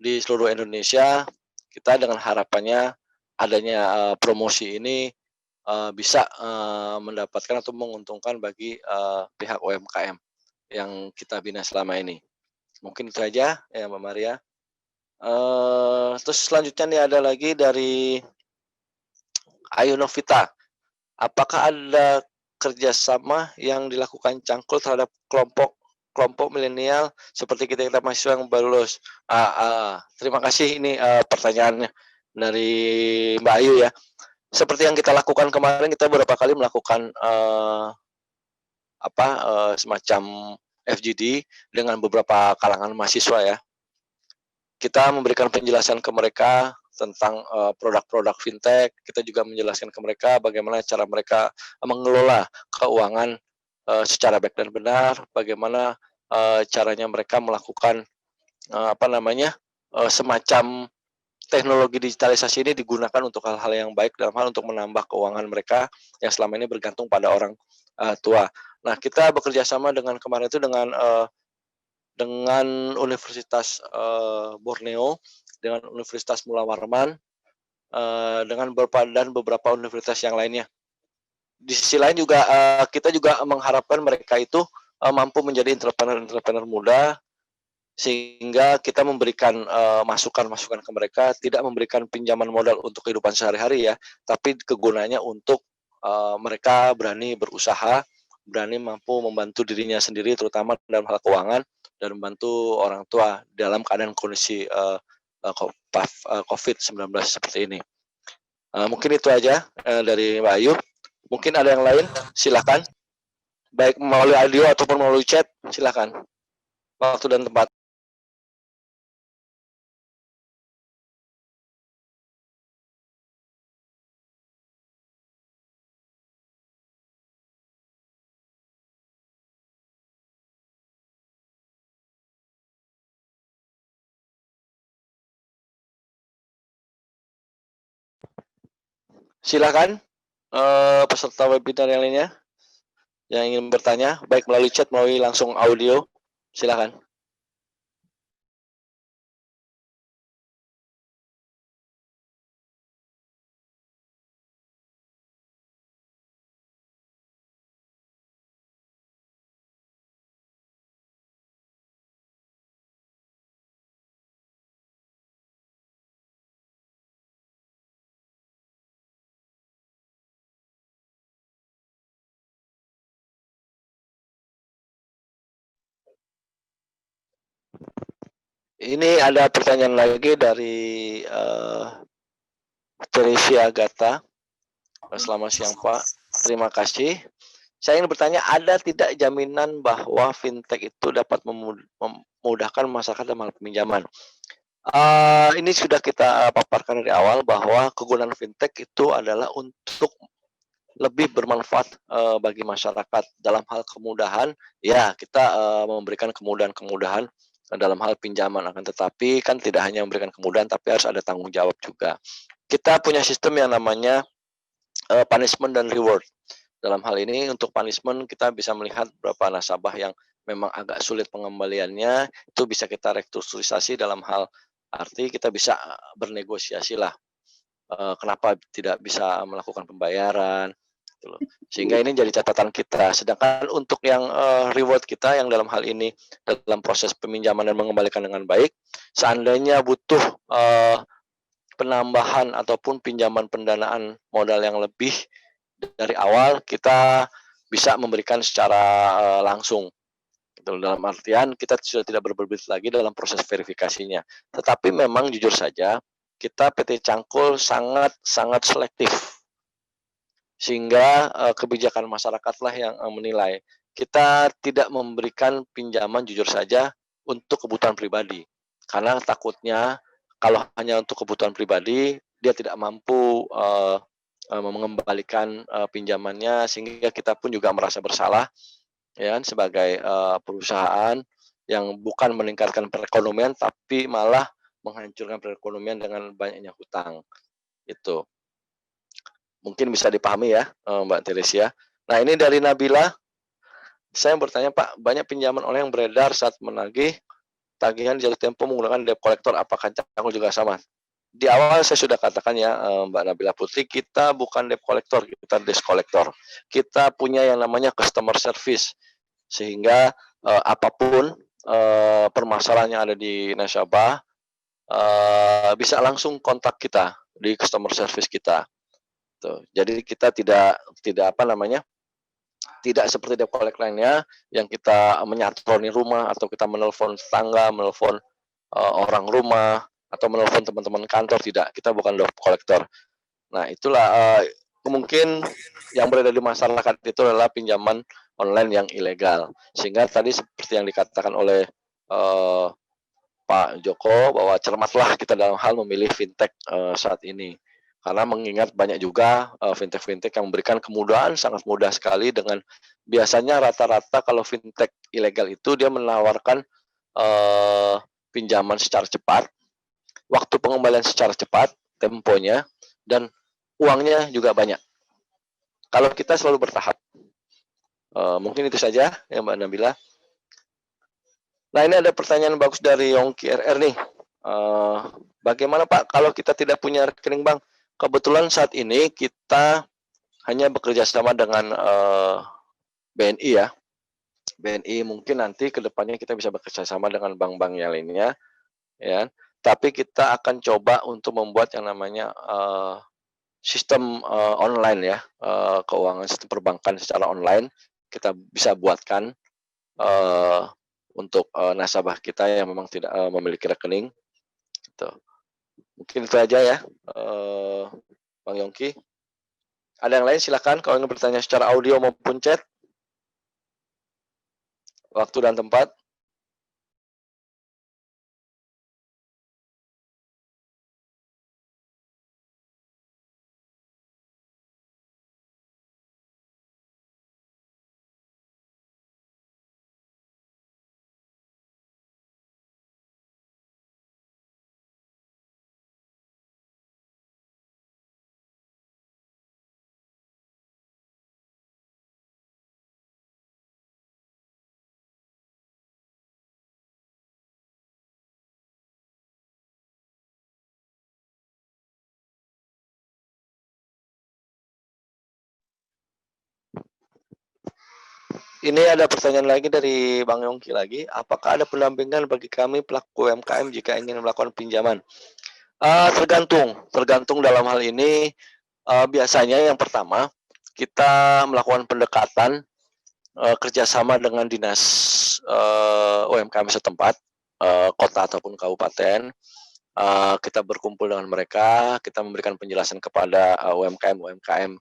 di seluruh Indonesia, kita dengan harapannya adanya promosi ini bisa mendapatkan atau menguntungkan bagi pihak UMKM yang kita bina selama ini. Mungkin itu aja ya Mbak Maria. Terus selanjutnya nih ada lagi dari Ayu Novita. Apakah ada kerjasama yang dilakukan Cangkul terhadap kelompok milenial seperti kita mahasiswa yang baru lulus? Terima kasih, ini pertanyaannya dari Mbak Ayu ya. Seperti yang kita lakukan kemarin, kita beberapa kali melakukan semacam FGD dengan beberapa kalangan mahasiswa ya. Kita memberikan penjelasan ke mereka tentang produk-produk fintech. Kita juga menjelaskan ke mereka bagaimana cara mereka mengelola keuangan secara baik dan benar, bagaimana caranya mereka melakukan semacam teknologi digitalisasi ini digunakan untuk hal-hal yang baik dalam hal untuk menambah keuangan mereka yang selama ini bergantung pada orang tua. Nah, kita bekerja sama dengan kemarin itu dengan Universitas Borneo, dengan Universitas Mula Warman, dengan beberapa universitas yang lainnya. Di sisi lain juga kita juga mengharapkan mereka itu mampu menjadi entrepreneur muda sehingga kita memberikan masukan-masukan ke mereka, tidak memberikan pinjaman modal untuk kehidupan sehari-hari ya, tapi kegunaannya untuk mereka berani berusaha, berani mampu membantu dirinya sendiri, terutama dalam hal keuangan dan membantu orang tua dalam keadaan kondisi COVID-19 seperti ini. Mungkin itu aja dari Mbak Ayu. Mungkin ada yang lain, silakan. Baik melalui audio ataupun melalui chat, silakan. Waktu dan tempat. Silakan peserta webinar yang lainnya yang ingin bertanya, baik melalui chat, melalui langsung audio, silakan. Ini ada pertanyaan lagi dari Teresia Agatha. Selamat siang Pak, terima kasih. Saya ingin bertanya, ada tidak jaminan bahwa fintech itu dapat memudahkan masyarakat dalam hal peminjaman? Ini sudah kita paparkan dari awal bahwa kegunaan fintech itu adalah untuk lebih bermanfaat bagi masyarakat dalam hal kemudahan. Ya, kita memberikan kemudahan-kemudahan dalam hal pinjaman, akan tetapi kan tidak hanya memberikan kemudahan, tapi harus ada tanggung jawab juga. Kita punya sistem yang namanya punishment dan reward. Dalam hal ini untuk punishment kita bisa melihat beberapa nasabah yang memang agak sulit pengembaliannya, itu bisa kita restrukturisasi dalam hal arti kita bisa bernegosiasi lah. Kenapa tidak bisa melakukan pembayaran, gitu loh. Sehingga ini jadi catatan kita. Sedangkan untuk yang reward kita yang dalam hal ini dalam proses peminjaman dan mengembalikan dengan baik, seandainya butuh penambahan ataupun pinjaman pendanaan modal yang lebih dari awal, kita bisa memberikan secara langsung. Dalam artian kita sudah tidak berbelit lagi dalam proses verifikasinya. Tetapi memang jujur saja, kita PT Cangkul sangat selektif. Sehingga kebijakan masyarakatlah yang menilai. Kita tidak memberikan pinjaman jujur saja untuk kebutuhan pribadi. Karena takutnya kalau hanya untuk kebutuhan pribadi, dia tidak mampu mengembalikan pinjamannya, sehingga kita pun juga merasa bersalah ya sebagai perusahaan yang bukan meningkatkan perekonomian tapi malah menghancurkan perekonomian dengan banyaknya hutang. Itu mungkin bisa dipahami ya Mbak Teresia. Nah, ini dari Nabila. Saya bertanya Pak, banyak pinjaman online yang beredar saat menagih tagihan jatuh tempo menggunakan debt collector, apakah Cangkul juga sama? Di awal saya sudah katakan ya Mbak Nabila Putri, kita bukan debt collector, kita debt collector. Kita punya yang namanya customer service, sehingga apapun permasalahan yang ada di nasabah bisa langsung kontak kita di customer service kita. Tuh. Jadi kita tidak tidak seperti debt collector lainnya yang kita menyatroni rumah atau kita menelpon tetangga, menelpon orang rumah atau menelpon teman-teman kantor, tidak. Kita bukan debt collector. Nah, itulah mungkin yang beredar di masyarakat itu adalah pinjaman online yang ilegal. Sehingga tadi seperti yang dikatakan oleh Pak Joko bahwa cermatlah kita dalam hal memilih fintech saat ini. Karena mengingat banyak juga fintech-fintech yang memberikan kemudahan sangat mudah sekali dengan biasanya rata-rata kalau fintech ilegal itu dia menawarkan pinjaman secara cepat, waktu pengembalian secara cepat, temponya, dan uangnya juga banyak. Kalau kita selalu bertahap. Mungkin itu saja ya Mbak Nabila. Nah, ini ada pertanyaan bagus dari Yongki RR nih. Bagaimana Pak kalau kita tidak punya rekening bank? Kebetulan saat ini kita hanya bekerja sama dengan BNI ya. BNI, mungkin nanti ke depannya kita bisa bekerja sama dengan bank-bank yang lainnya, ya. Tapi kita akan coba untuk membuat yang namanya sistem online ya, keuangan sistem perbankan secara online kita bisa buatkan untuk nasabah kita yang memang tidak memiliki rekening. Gitu. Mungkin itu aja ya, Bang Yongki. Ada yang lain silakan kalau ingin bertanya secara audio maupun chat. Waktu dan tempat. Ini ada pertanyaan lagi dari Bang Yongki lagi. Apakah ada pendampingan bagi kami pelaku UMKM jika ingin melakukan pinjaman? Tergantung dalam hal ini. Biasanya yang pertama kita melakukan pendekatan kerjasama dengan dinas UMKM setempat, kota ataupun kabupaten. Kita berkumpul dengan mereka, kita memberikan penjelasan kepada UMKM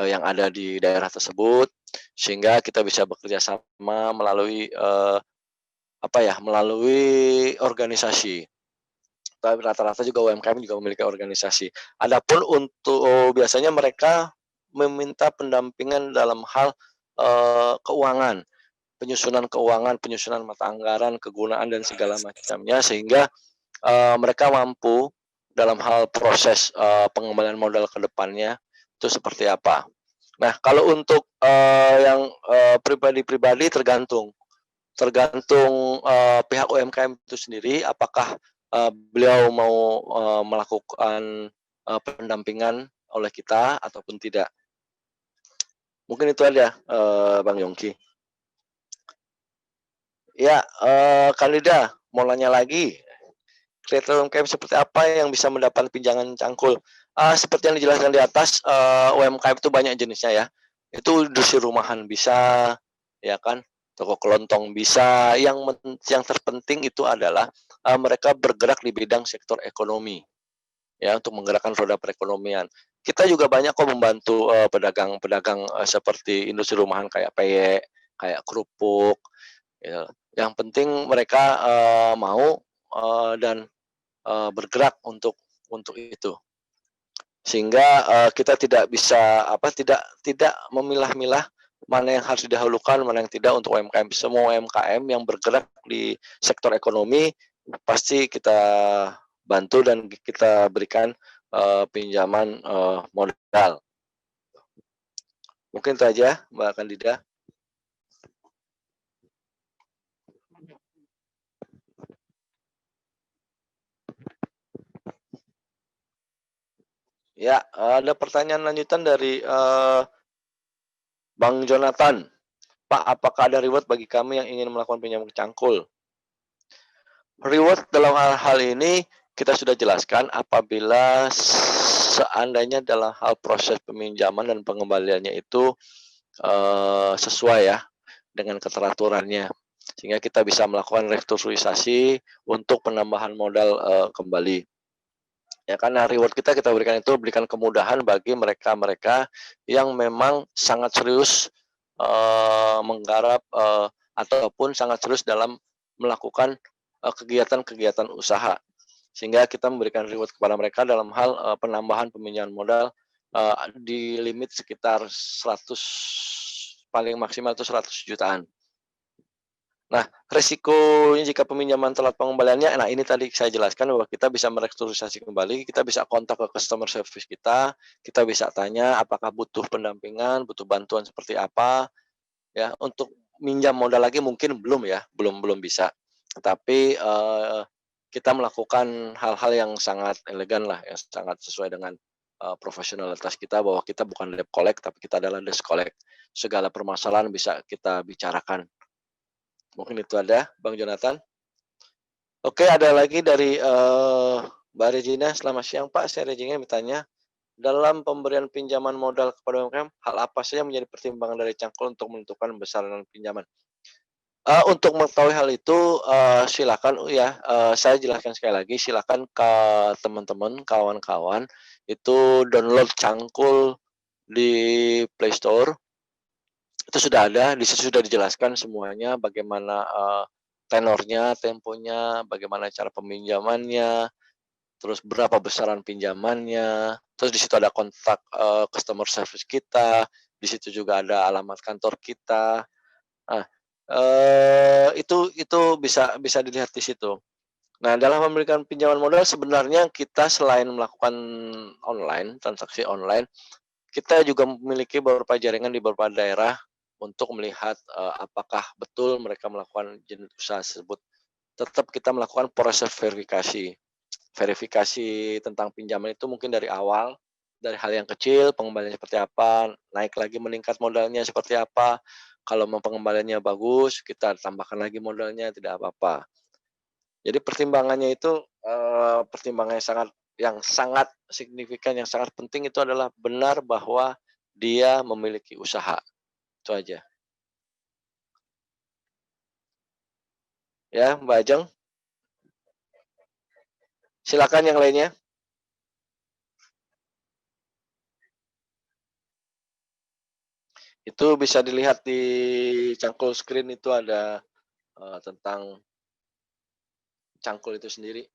yang ada di daerah tersebut, sehingga kita bisa bekerja sama melalui melalui organisasi. Tapi rata-rata juga UMKM juga memiliki organisasi. Adapun untuk biasanya mereka meminta pendampingan dalam hal keuangan, penyusunan mata anggaran, kegunaan dan segala macamnya, sehingga mereka mampu dalam hal proses pengembalian modal ke depannya itu seperti apa. Nah, kalau untuk yang pribadi-pribadi tergantung pihak UMKM itu sendiri apakah beliau mau melakukan pendampingan oleh kita ataupun tidak. Mungkin itu aja, Bang Yongki. Ya, Kanida mau nanya lagi. Kreator UMKM seperti apa yang bisa mendapat pinjaman cangkul? Seperti yang dijelaskan di atas, UMKM itu banyak jenisnya ya. Itu industri rumahan bisa, ya kan, toko kelontong bisa. Yang terpenting itu adalah mereka bergerak di bidang sektor ekonomi, ya, untuk menggerakkan roda perekonomian. Kita juga banyak kok membantu pedagang-pedagang seperti industri rumahan kayak peyek, kayak kerupuk. Ya. Yang penting mereka mau dan bergerak untuk itu, sehingga kita tidak bisa tidak memilah-milah mana yang harus didahulukan, mana yang tidak untuk UMKM. Semua UMKM yang bergerak di sektor ekonomi pasti kita bantu dan kita berikan pinjaman modal. Mungkin itu aja, Mbak Kandida. Ya, ada pertanyaan lanjutan dari Bang Jonathan. Pak, apakah ada reward bagi kami yang ingin melakukan pinjaman cangkul? Reward dalam hal ini kita sudah jelaskan apabila seandainya dalam hal proses peminjaman dan pengembaliannya itu sesuai ya dengan keteraturannya, sehingga kita bisa melakukan restrukturisasi untuk penambahan modal kembali. Ya, karena reward kita berikan kemudahan bagi mereka-mereka yang memang sangat serius menggarap ataupun sangat serius dalam melakukan kegiatan-kegiatan usaha, sehingga kita memberikan reward kepada mereka dalam hal penambahan peminjaman modal di limit sekitar 100 paling maksimal itu 100 jutaan. Nah, resikonya jika peminjaman telat pengembaliannya, nah ini tadi saya jelaskan bahwa kita bisa merestrukturisasi kembali, kita bisa kontak ke customer service kita bisa tanya apakah butuh pendampingan, butuh bantuan seperti apa, ya. Untuk minjam modal lagi mungkin belum ya, belum bisa. Tapi kita melakukan hal-hal yang sangat elegan lah, yang sangat sesuai dengan profesionalitas kita, bahwa kita bukan debt collect, tapi kita adalah desk collect. Segala permasalahan bisa kita bicarakan Mungkin itu ada, Bang Jonathan. Oke, ada lagi dari Mbak Regina. Selamat siang, Pak. Saya Regina bertanya, dalam pemberian pinjaman modal kepada UMKM, hal apa saja menjadi pertimbangan dari Cangkul untuk menentukan besaran pinjaman? Untuk mengetahui hal itu, silakan ya, saya jelaskan sekali lagi, silakan ke teman-teman, kawan-kawan, itu download Cangkul di Play Store. Itu sudah ada, di situ sudah dijelaskan semuanya bagaimana, tenornya, temponya, bagaimana cara peminjamannya, terus berapa besaran pinjamannya, terus di situ ada kontak, customer service kita, di situ juga ada alamat kantor kita. Nah, itu bisa bisa dilihat di situ. Nah, dalam memberikan pinjaman modal sebenarnya kita selain melakukan online, transaksi online, kita juga memiliki beberapa jaringan di beberapa daerah untuk melihat, apakah betul mereka melakukan jenis usaha tersebut. Tetap kita melakukan proses verifikasi. Verifikasi tentang pinjaman itu mungkin dari awal, dari hal yang kecil, pengembaliannya seperti apa, naik lagi meningkat modalnya seperti apa. Kalau pengembaliannya bagus, kita tambahkan lagi modalnya, tidak apa-apa. Jadi pertimbangannya itu, pertimbangan yang sangat signifikan, yang sangat penting itu adalah benar bahwa dia memiliki usaha, itu aja. Ya, Mbak Ajeng, silakan yang lainnya. Itu bisa dilihat di cangkul screen itu ada, tentang cangkul itu sendiri.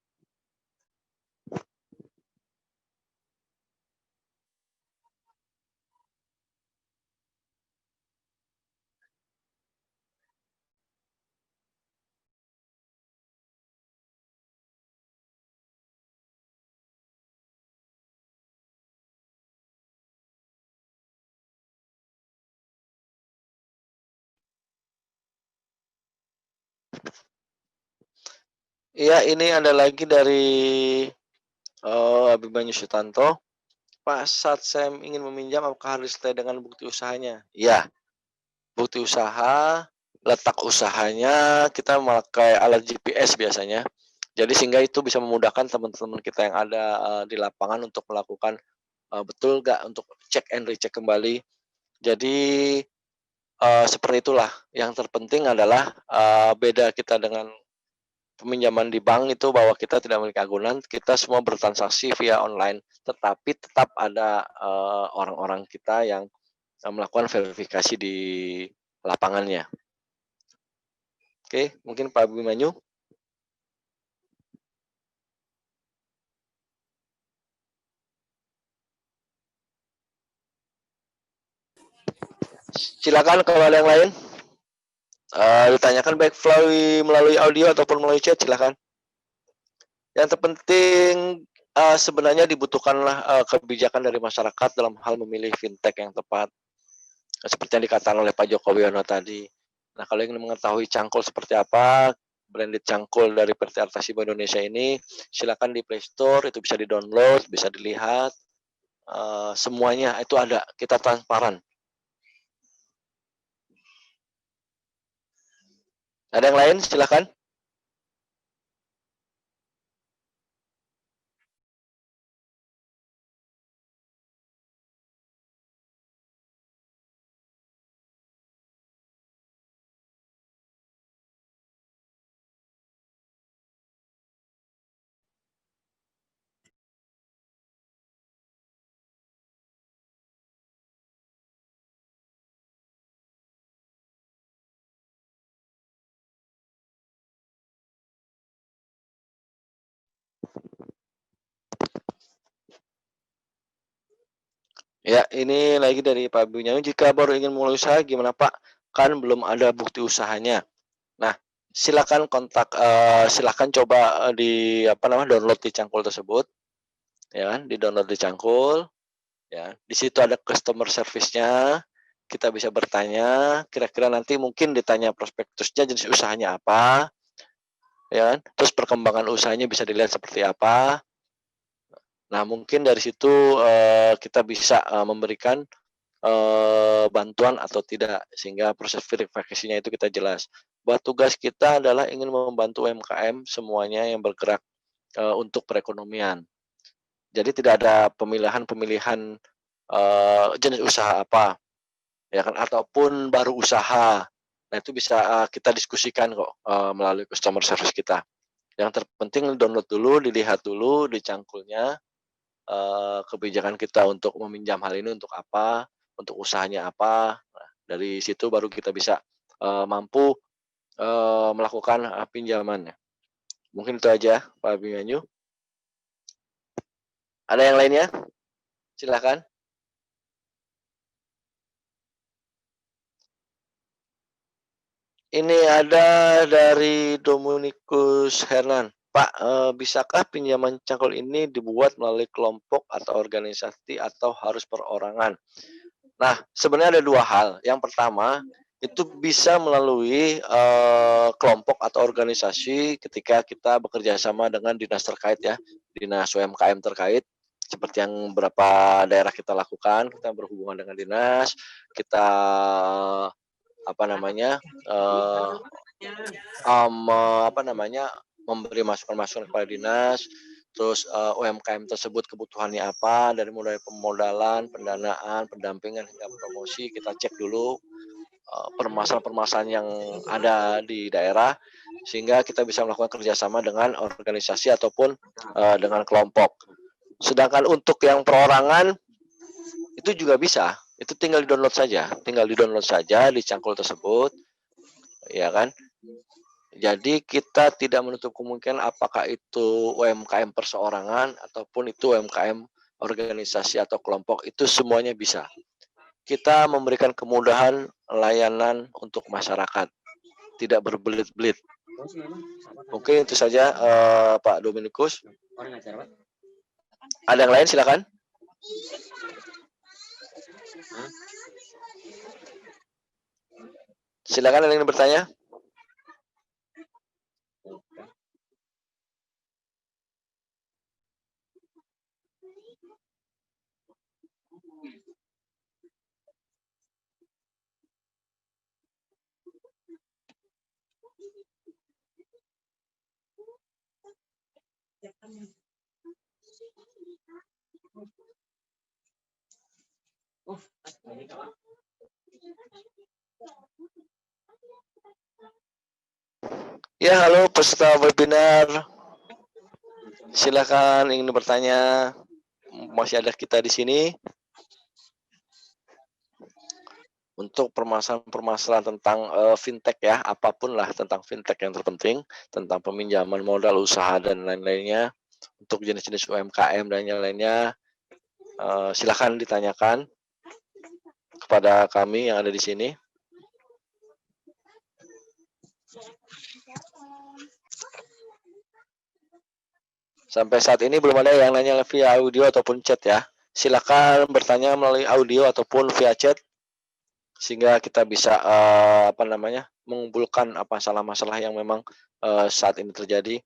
Iya, ini ada lagi dari, Abimanyu Sutanto. Pak, saat saya ingin meminjam apakah harus disertai dengan bukti usahanya? Iya, bukti usaha, letak usahanya, kita memakai alat GPS biasanya. Jadi sehingga itu bisa memudahkan teman-teman kita yang ada, di lapangan untuk melakukan, betul nggak untuk cek and recheck kembali. Jadi, seperti itulah, yang terpenting adalah, beda kita dengan peminjaman di bank itu bahwa kita tidak memiliki agunan, kita semua bertransaksi via online, tetapi tetap ada, orang-orang kita yang, melakukan verifikasi di lapangannya. Oke, mungkin Pak Abimanyu. Silakan kalau ada yang lain, ditanyakan baik melalui audio ataupun melalui chat, silakan. Yang terpenting, sebenarnya dibutuhkanlah, kebijakan dari masyarakat dalam hal memilih fintech yang tepat. Seperti yang dikatakan oleh Pak Joko Widodo tadi. Nah, kalau ingin mengetahui cangkul seperti apa, branded cangkul dari PT Artasibo Indonesia ini, silakan di Play Store, itu bisa di-download, bisa dilihat, semuanya itu ada, kita transparan. Ada yang lain? Silakan. Ya, ini lagi dari Pak Bunyamin. Jika baru ingin mulai usaha, gimana Pak? Kan belum ada bukti usahanya. Nah, silakan kontak, silakan coba download di Cangkul tersebut, ya kan? Di download di Cangkul, ya. Di situ ada customer service-nya. Kita bisa bertanya, kira-kira nanti mungkin ditanya prospektusnya, jenis usahanya apa, ya kan? Terus perkembangan usahanya bisa dilihat seperti apa. Nah, mungkin dari situ kita bisa memberikan bantuan atau tidak, sehingga proses verifikasinya itu kita jelas. Bahwa tugas kita adalah ingin membantu UMKM semuanya yang bergerak untuk perekonomian. Jadi tidak ada pemilihan-pemilihan jenis usaha apa, ya kan, ataupun baru usaha. Nah itu bisa kita diskusikan kok melalui customer service kita. Yang terpenting download dulu, dilihat dulu, dicangkulnya kebijakan kita untuk meminjam hal ini untuk apa, untuk usahanya apa. Nah, dari situ baru kita bisa mampu melakukan pinjamannya. Mungkin itu aja Pak Abimanyu. Ada yang lainnya? Silakan. Ini ada dari Dominikus Hernan. Pak, bisakah pinjaman cangkul ini dibuat melalui kelompok atau organisasi atau harus perorangan? Nah, sebenarnya ada dua hal. Yang pertama, itu bisa melalui kelompok atau organisasi ketika kita bekerja sama dengan dinas terkait ya, dinas UMKM terkait. Seperti yang beberapa daerah kita lakukan, kita berhubungan dengan dinas, kita memberi masukan-masukan kepada dinas, terus UMKM tersebut kebutuhannya apa, dari mulai pemodalan, pendanaan, pendampingan hingga promosi, kita cek dulu permasalahan-permasalahan yang ada di daerah, sehingga kita bisa melakukan kerjasama dengan organisasi ataupun dengan kelompok. Sedangkan untuk yang perorangan itu juga bisa, itu tinggal di-download saja di cangkul tersebut, ya kan. Jadi kita tidak menutup kemungkinan apakah itu UMKM perseorangan ataupun itu UMKM organisasi atau kelompok, itu semuanya bisa. Kita memberikan kemudahan layanan untuk masyarakat, tidak berbelit-belit. Mungkin itu saja Pak Dominikus. Ada yang lain silakan. Silakan, ada yang ingin bertanya? Ya, halo peserta webinar. Silakan ingin bertanya. Masih ada kita di sini. Untuk permasalahan-permasalahan tentang fintech ya, apapun lah tentang fintech yang terpenting, tentang peminjaman modal usaha dan lain-lainnya, untuk jenis-jenis UMKM dan yang lainnya, silakan ditanyakan kepada kami yang ada di sini. Sampai saat ini belum ada yang nanya via audio ataupun chat ya. Silakan bertanya melalui audio ataupun via chat, sehingga kita bisa mengumpulkan apa masalah-masalah yang memang saat ini terjadi.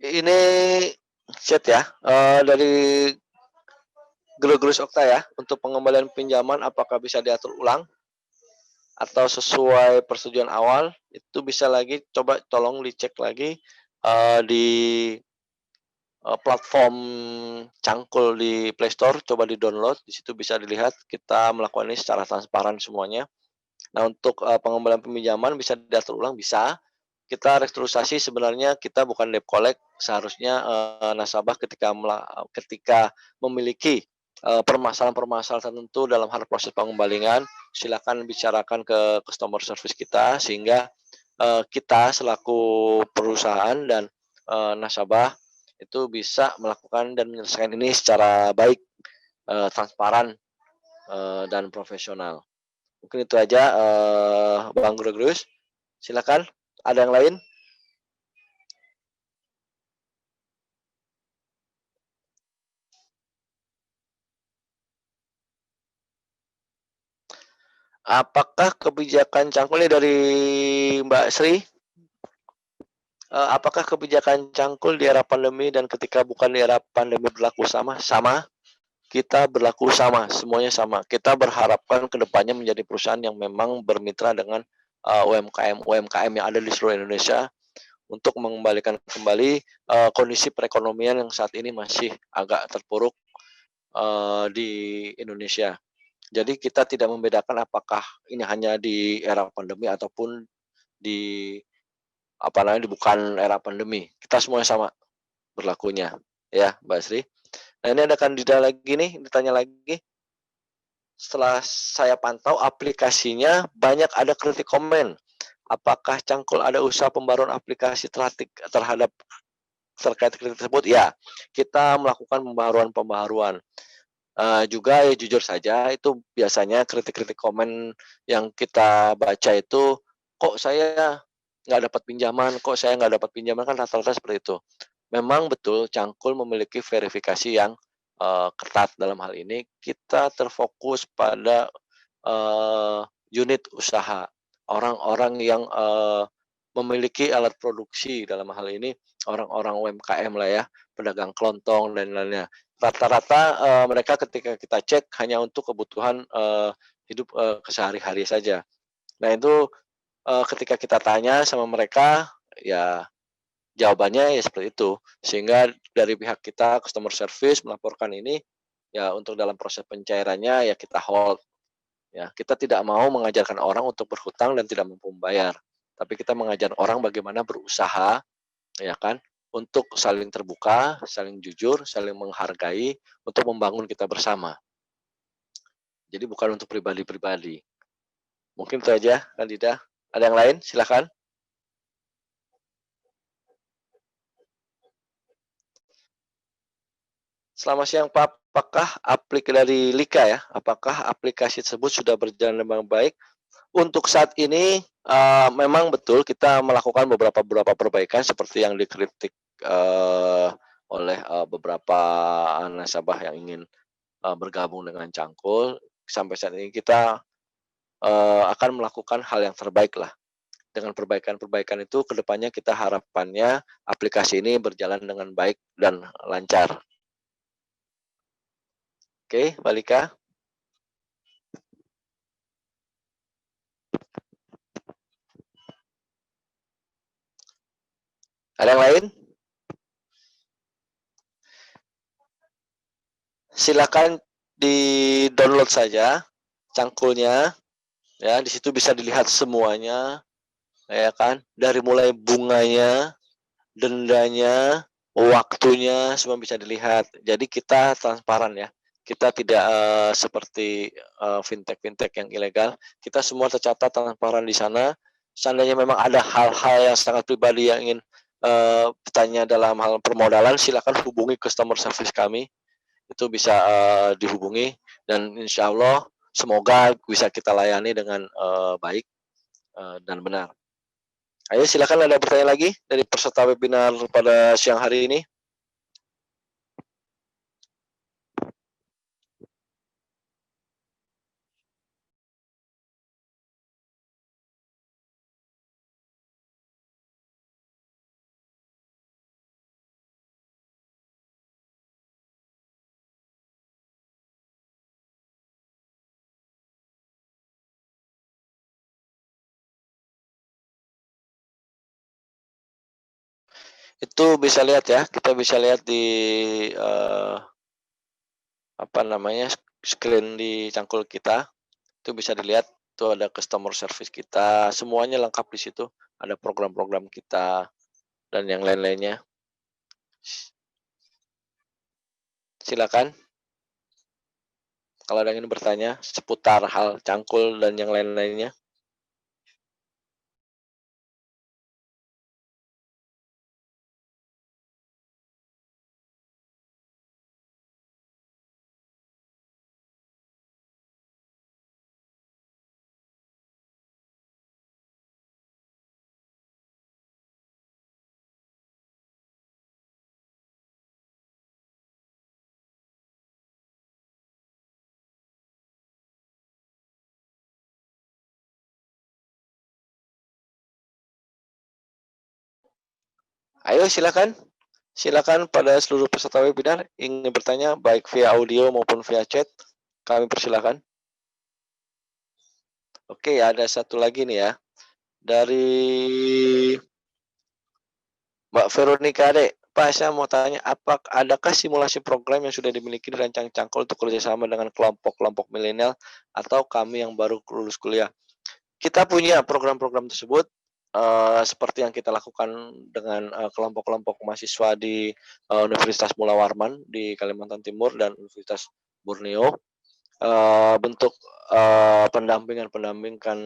Ini chat ya, dari Gelugus Okta ya, untuk pengembalian pinjaman apakah bisa diatur ulang atau sesuai persetujuan awal, itu bisa lagi coba tolong dicek lagi, di, platform Cangkul di Play Store, coba di-download, di situ bisa dilihat kita melakukan ini secara transparan semuanya. Nah, untuk, pengembalian peminjaman bisa diatur ulang, bisa. Kita restrukturisasi sebenarnya kita bukan debt collect, seharusnya, nasabah ketika memiliki, permasalahan-permasalahan tertentu dalam hal proses pengembalian, silakan bicarakan ke customer service kita sehingga, kita selaku perusahaan dan, nasabah itu bisa melakukan dan menyelesaikan ini secara baik, transparan, dan profesional. Mungkin itu aja, Bang Gelugus. Silakan, ada yang lain? Apakah kebijakan Cangkul ini dari Mbak Sri, apakah kebijakan Cangkul di era pandemi dan ketika bukan di era pandemi berlaku sama? Sama, kita berlaku sama, semuanya sama. Kita berharapkan ke depannya menjadi perusahaan yang memang bermitra dengan, UMKM-UMKM yang ada di seluruh Indonesia untuk mengembalikan kembali, kondisi perekonomian yang saat ini masih agak terpuruk, di Indonesia. Jadi kita tidak membedakan apakah ini hanya di era pandemi ataupun di apa namanya, di bukan era pandemi. Kita semuanya sama berlakunya, ya, Mbak Sri. Nah, ini ada kandidat lagi nih, ditanya lagi. Setelah saya pantau aplikasinya banyak ada kritik komen. Apakah Cangkul ada usaha pembaruan aplikasi terhadap terkait kritik tersebut? Ya, kita melakukan pembaharuan-pembaharuan. Juga ya jujur saja itu biasanya kritik-kritik komen yang kita baca itu, "Kok saya nggak dapat pinjaman kok saya nggak dapat pinjaman?" Kan rata-rata seperti itu. Memang betul Cangkul memiliki verifikasi yang, ketat dalam hal ini. Kita terfokus pada, eee, unit usaha, orang-orang yang, memiliki alat produksi, dalam hal ini orang-orang UMKM lah ya, pedagang kelontong dan lainnya. Rata-rata, mereka ketika kita cek hanya untuk kebutuhan, hidup, kesehari-hari saja. Nah itu, ketika kita tanya sama mereka, ya jawabannya ya seperti itu. Sehingga dari pihak kita customer service melaporkan ini, ya untuk dalam proses pencairannya ya kita hold, ya. Kita tidak mau mengajarkan orang untuk berhutang dan tidak mampu membayar, tapi kita mengajar orang bagaimana berusaha, ya kan, untuk saling terbuka, saling jujur, saling menghargai, untuk membangun kita bersama. Jadi bukan untuk pribadi-pribadi. Mungkin itu aja, Kandida. Ada yang lain? Silakan. Selamat siang, Pak. Dari Lika ya, apakah aplikasi tersebut sudah berjalan dengan baik? Untuk saat ini, memang betul kita melakukan beberapa perbaikan seperti yang dikritik, oleh, beberapa nasabah yang ingin, bergabung dengan Cangkul. Sampai saat ini kita, akan melakukan hal yang terbaik lah. Dengan perbaikan-perbaikan itu ke depannya kita harapannya aplikasi ini berjalan dengan baik dan lancar. Oke, Mbak Lika. Ada yang lain? Silakan di-download saja Cangkulnya, ya, di situ bisa dilihat semuanya, ya kan, dari mulai bunganya, dendanya, waktunya, semua bisa dilihat. Jadi kita transparan ya. Kita tidak, seperti, fintech-fintech yang ilegal. Kita semua tercatat transparan di sana. Seandainya memang ada hal-hal yang sangat pribadi yang ingin, bertanya dalam hal permodalan, silakan hubungi customer service kami. Itu bisa, dihubungi dan insya Allah semoga bisa kita layani dengan, baik, dan benar. Ayo silakan ada bertanya lagi dari peserta webinar pada siang hari ini. Itu bisa lihat ya, kita bisa lihat di apa namanya, screen di cangkul kita, itu bisa dilihat, tuh ada customer service kita, semuanya lengkap di situ. Ada program-program kita dan yang lain-lainnya. Silakan kalau ada yang ingin bertanya seputar hal cangkul dan yang lain-lainnya. Ayo silakan. Silakan pada seluruh peserta webinar ingin bertanya baik via audio maupun via chat. Kami persilakan. Oke, ada satu lagi nih ya. Dari Mbak Veronica Dek. Pak, saya mau tanya, adakah simulasi program yang sudah dimiliki dirancang Cangkul untuk kerjasama dengan kelompok-kelompok milenial atau kami yang baru lulus kuliah? Kita punya program-program tersebut, seperti yang kita lakukan dengan kelompok-kelompok mahasiswa di Universitas Mula Warman di Kalimantan Timur dan Universitas Borneo. Bentuk pendampingan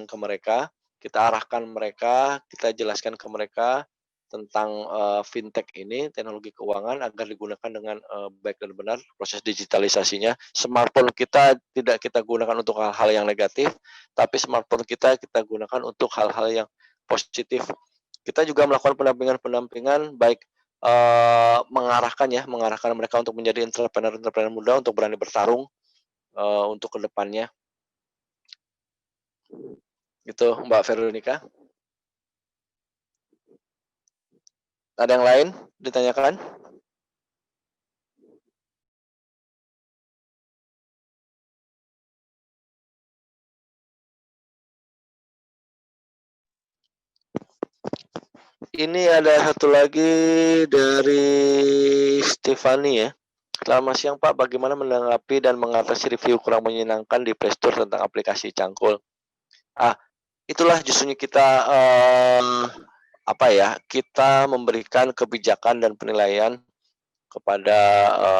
ke mereka, kita arahkan mereka, kita jelaskan ke mereka tentang fintech ini, teknologi keuangan agar digunakan dengan baik dan benar proses digitalisasinya. Smartphone kita tidak kita gunakan untuk hal-hal yang negatif, tapi smartphone kita gunakan untuk hal-hal yang positif. Kita juga melakukan pendampingan baik mengarahkan mereka untuk menjadi entrepreneur muda untuk berani bertarung untuk kedepannya. Gitu, Mbak Veronica. Ada yang lain ditanyakan? Ini ada satu lagi dari Stefani ya. Selamat siang Pak, bagaimana menanggapi dan mengatasi review kurang menyenangkan di Play Store tentang aplikasi Cangkul? Itulah justru kita kita memberikan kebijakan dan penilaian kepada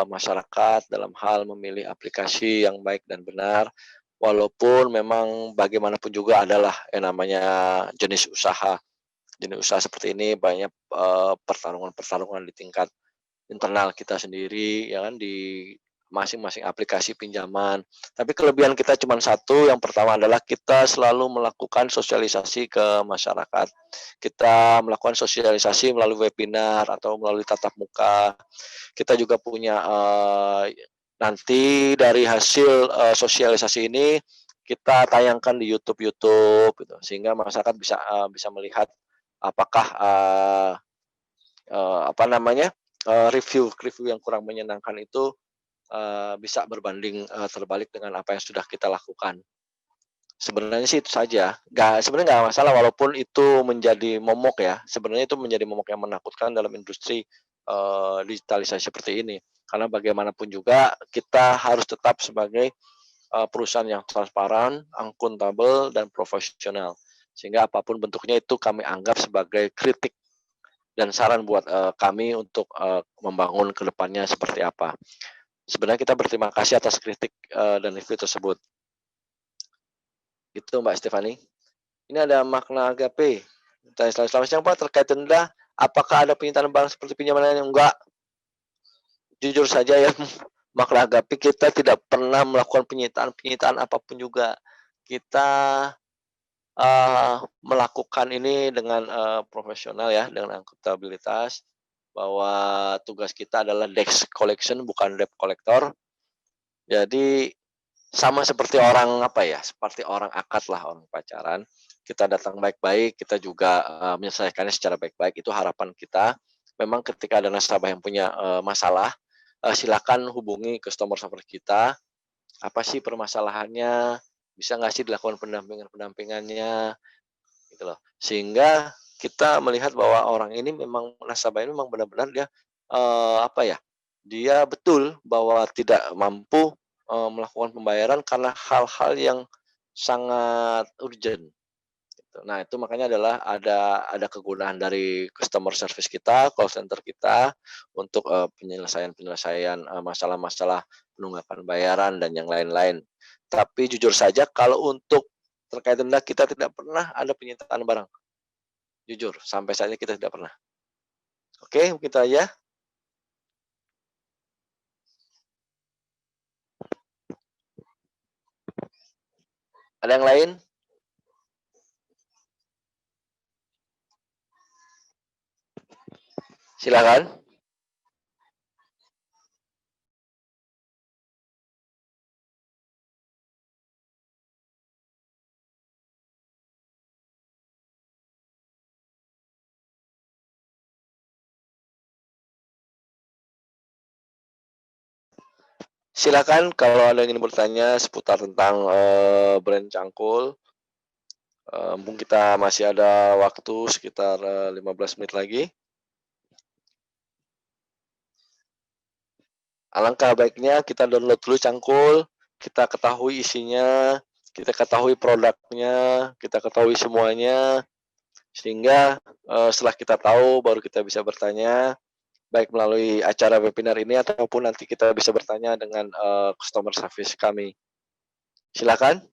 masyarakat dalam hal memilih aplikasi yang baik dan benar, walaupun memang bagaimanapun juga adalah yang namanya jenis usaha seperti ini banyak pertarungan-pertarungan di tingkat internal kita sendiri, ya kan, di masing-masing aplikasi pinjaman. Tapi kelebihan kita cuma satu, yang pertama adalah kita selalu melakukan sosialisasi ke masyarakat. Kita melakukan sosialisasi melalui webinar atau melalui tatap muka. Kita juga punya nanti dari hasil sosialisasi ini kita tayangkan di YouTube gitu, sehingga masyarakat bisa melihat apakah review yang kurang menyenangkan itu bisa berbanding terbalik dengan apa yang sudah kita lakukan. Sebenarnya sih itu saja. Sebenarnya nggak masalah walaupun itu menjadi momok ya. Sebenarnya itu menjadi momok yang menakutkan dalam industri digitalisasi seperti ini. Karena bagaimanapun juga kita harus tetap sebagai perusahaan yang transparan, akuntabel, dan profesional. Sehingga apapun bentuknya itu kami anggap sebagai kritik dan saran buat kami untuk membangun ke depannya seperti apa. Sebenarnya kita berterima kasih atas kritik dan review tersebut. Itu Mbak Stefani. Ini ada makna agape. Selamat siang Pak, terkait denda, apakah ada penyitaan barang seperti pinjaman lain? Enggak. Jujur saja ya, makna agape kita tidak pernah melakukan penyitaan apapun juga. Kita melakukan ini dengan profesional ya, dengan akuntabilitas, bahwa tugas kita adalah debt collection bukan debt collector. Jadi sama seperti orang seperti orang akad lah, orang pacaran. Kita datang baik-baik, kita juga menyelesaikannya secara baik-baik. Itu harapan kita. Memang ketika ada nasabah yang punya masalah, silakan hubungi customer service kita. Apa sih permasalahannya? Bisa nggak sih dilakukan pendampingannya, gitu loh. Sehingga kita melihat bahwa orang ini memang nasabah ini memang benar-benar dia, apa ya, dia betul bahwa tidak mampu, melakukan pembayaran karena hal-hal yang sangat urgent. Gitu. Nah, itu makanya adalah ada kegunaan dari customer service kita, call center kita untuk, penyelesaian-penyelesaian, masalah-masalah penunggakan bayaran dan yang lain-lain. Tapi jujur saja kalau untuk terkait denda kita tidak pernah ada penyitaan barang, jujur sampai saat ini kita tidak pernah. Oke, mungkin itu aja. Ada yang lain? Silakan. Silakan kalau ada yang ingin bertanya seputar tentang, brand Cangkul, mumpung kita masih ada waktu sekitar, 15 menit lagi. Alangkah baiknya kita download dulu Cangkul, kita ketahui isinya, kita ketahui produknya, kita ketahui semuanya, sehingga, setelah kita tahu baru kita bisa bertanya, baik melalui acara webinar ini ataupun nanti kita bisa bertanya dengan, customer service kami. Silakan.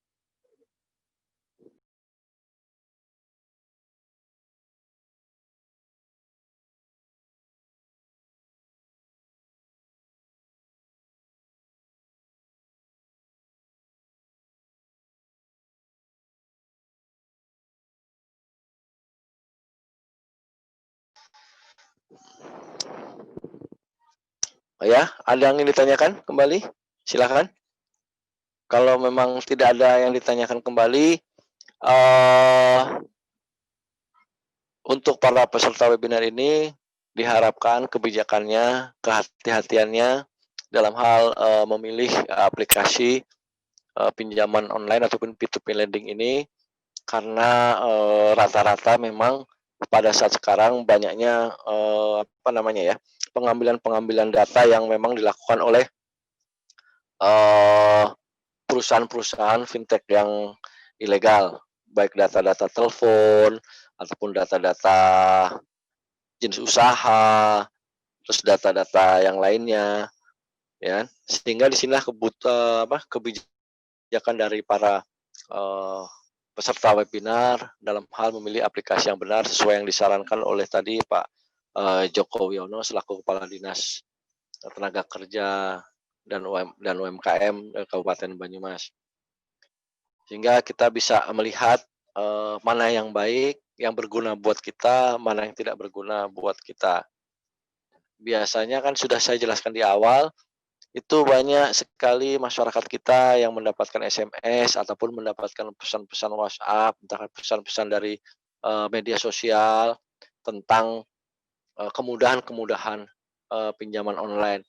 Oh ya, ada yang ingin ditanyakan kembali? Silakan. Kalau memang tidak ada yang ditanyakan kembali, eee, untuk para peserta webinar ini diharapkan kebijakannya, kehati-hatiannya dalam hal, memilih aplikasi, pinjaman online ataupun P2P lending ini karena, rata-rata memang pada saat sekarang banyaknya, apa namanya ya, pengambilan-pengambilan data yang memang dilakukan oleh, eee, perusahaan-perusahaan fintech yang ilegal, baik data-data telepon ataupun data-data jenis usaha, terus data-data yang lainnya, ya. Sehingga di sinilah kebijakan dari para, eee, peserta webinar dalam hal memilih aplikasi yang benar sesuai yang disarankan oleh tadi Pak, Joko Wiono selaku Kepala Dinas Tenaga Kerja dan UMKM, Kabupaten Banyumas. Sehingga kita bisa melihat, mana yang baik, yang berguna buat kita, mana yang tidak berguna buat kita. Biasanya kan sudah saya jelaskan di awal, itu banyak sekali masyarakat kita yang mendapatkan SMS ataupun mendapatkan pesan-pesan WhatsApp, entah pesan-pesan dari, media sosial tentang, kemudahan-kemudahan, pinjaman online.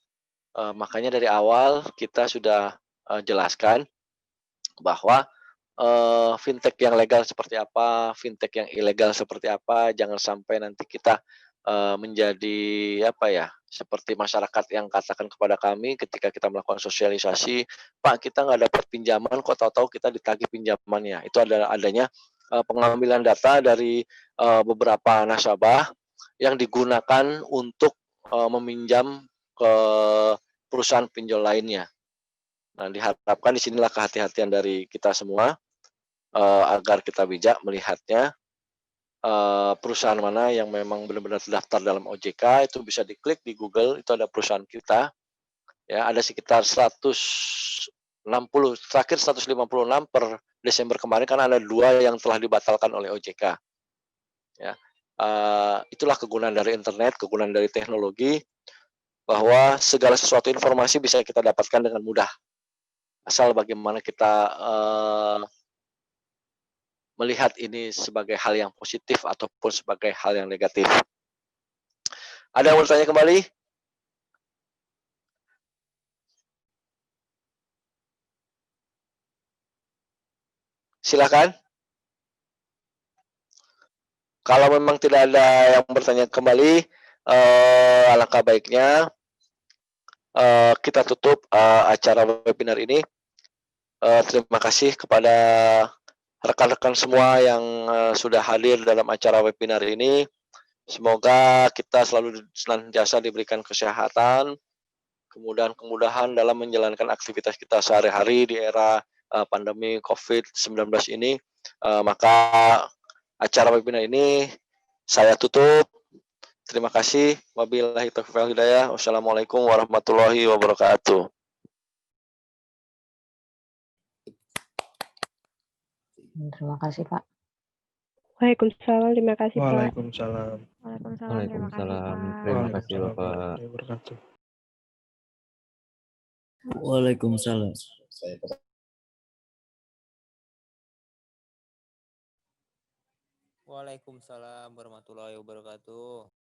Makanya dari awal kita sudah, jelaskan bahwa, fintech yang legal seperti apa, fintech yang ilegal seperti apa, jangan sampai nanti kita, menjadi apa ya, seperti masyarakat yang katakan kepada kami ketika kita melakukan sosialisasi, "Pak, kita nggak dapat pinjaman kok tahu-tahu kita ditagih pinjamannya." Itu adalah adanya, pengambilan data dari, beberapa nasabah yang digunakan untuk, meminjam ke perusahaan pinjol lainnya. Nah, diharapkan di sinilah kehati-hatian dari kita semua, agar kita bijak melihatnya, perusahaan mana yang memang benar-benar terdaftar dalam OJK, itu bisa diklik di Google, itu ada perusahaan kita, ya, ada sekitar 160, terakhir 156 per Desember kemarin, karena ada 2 yang telah dibatalkan oleh OJK, ya. Itulah kegunaan dari internet, kegunaan dari teknologi, bahwa segala sesuatu informasi bisa kita dapatkan dengan mudah, asal bagaimana kita, melihat ini sebagai hal yang positif ataupun sebagai hal yang negatif. Ada yang mau bertanya kembali? Silakan. Kalau memang tidak ada yang bertanya kembali, alangkah baiknya kita tutup acara webinar ini. Terima kasih kepada rekan-rekan semua yang sudah hadir dalam acara webinar ini. Semoga kita selalu senantiasa diberikan kesehatan, kemudahan dalam menjalankan aktivitas kita sehari-hari di era pandemi COVID-19 ini. Maka acara webinar ini saya tutup. Terima kasih. Wabillahi taufiq wal hidayah. Wassalamualaikum warahmatullahi wabarakatuh. Terima kasih, Pak. Waalaikumsalam, terima kasih Pak. Waalaikumsalam. Waalaikumsalam, terima kasih, Waalaikumsalam. Pak. Terima kasih, Waalaikumsalam Bapak. warahmatullahi wabarakatuh. Waalaikumsalam. Waalaikumsalam warahmatullahi wabarakatuh.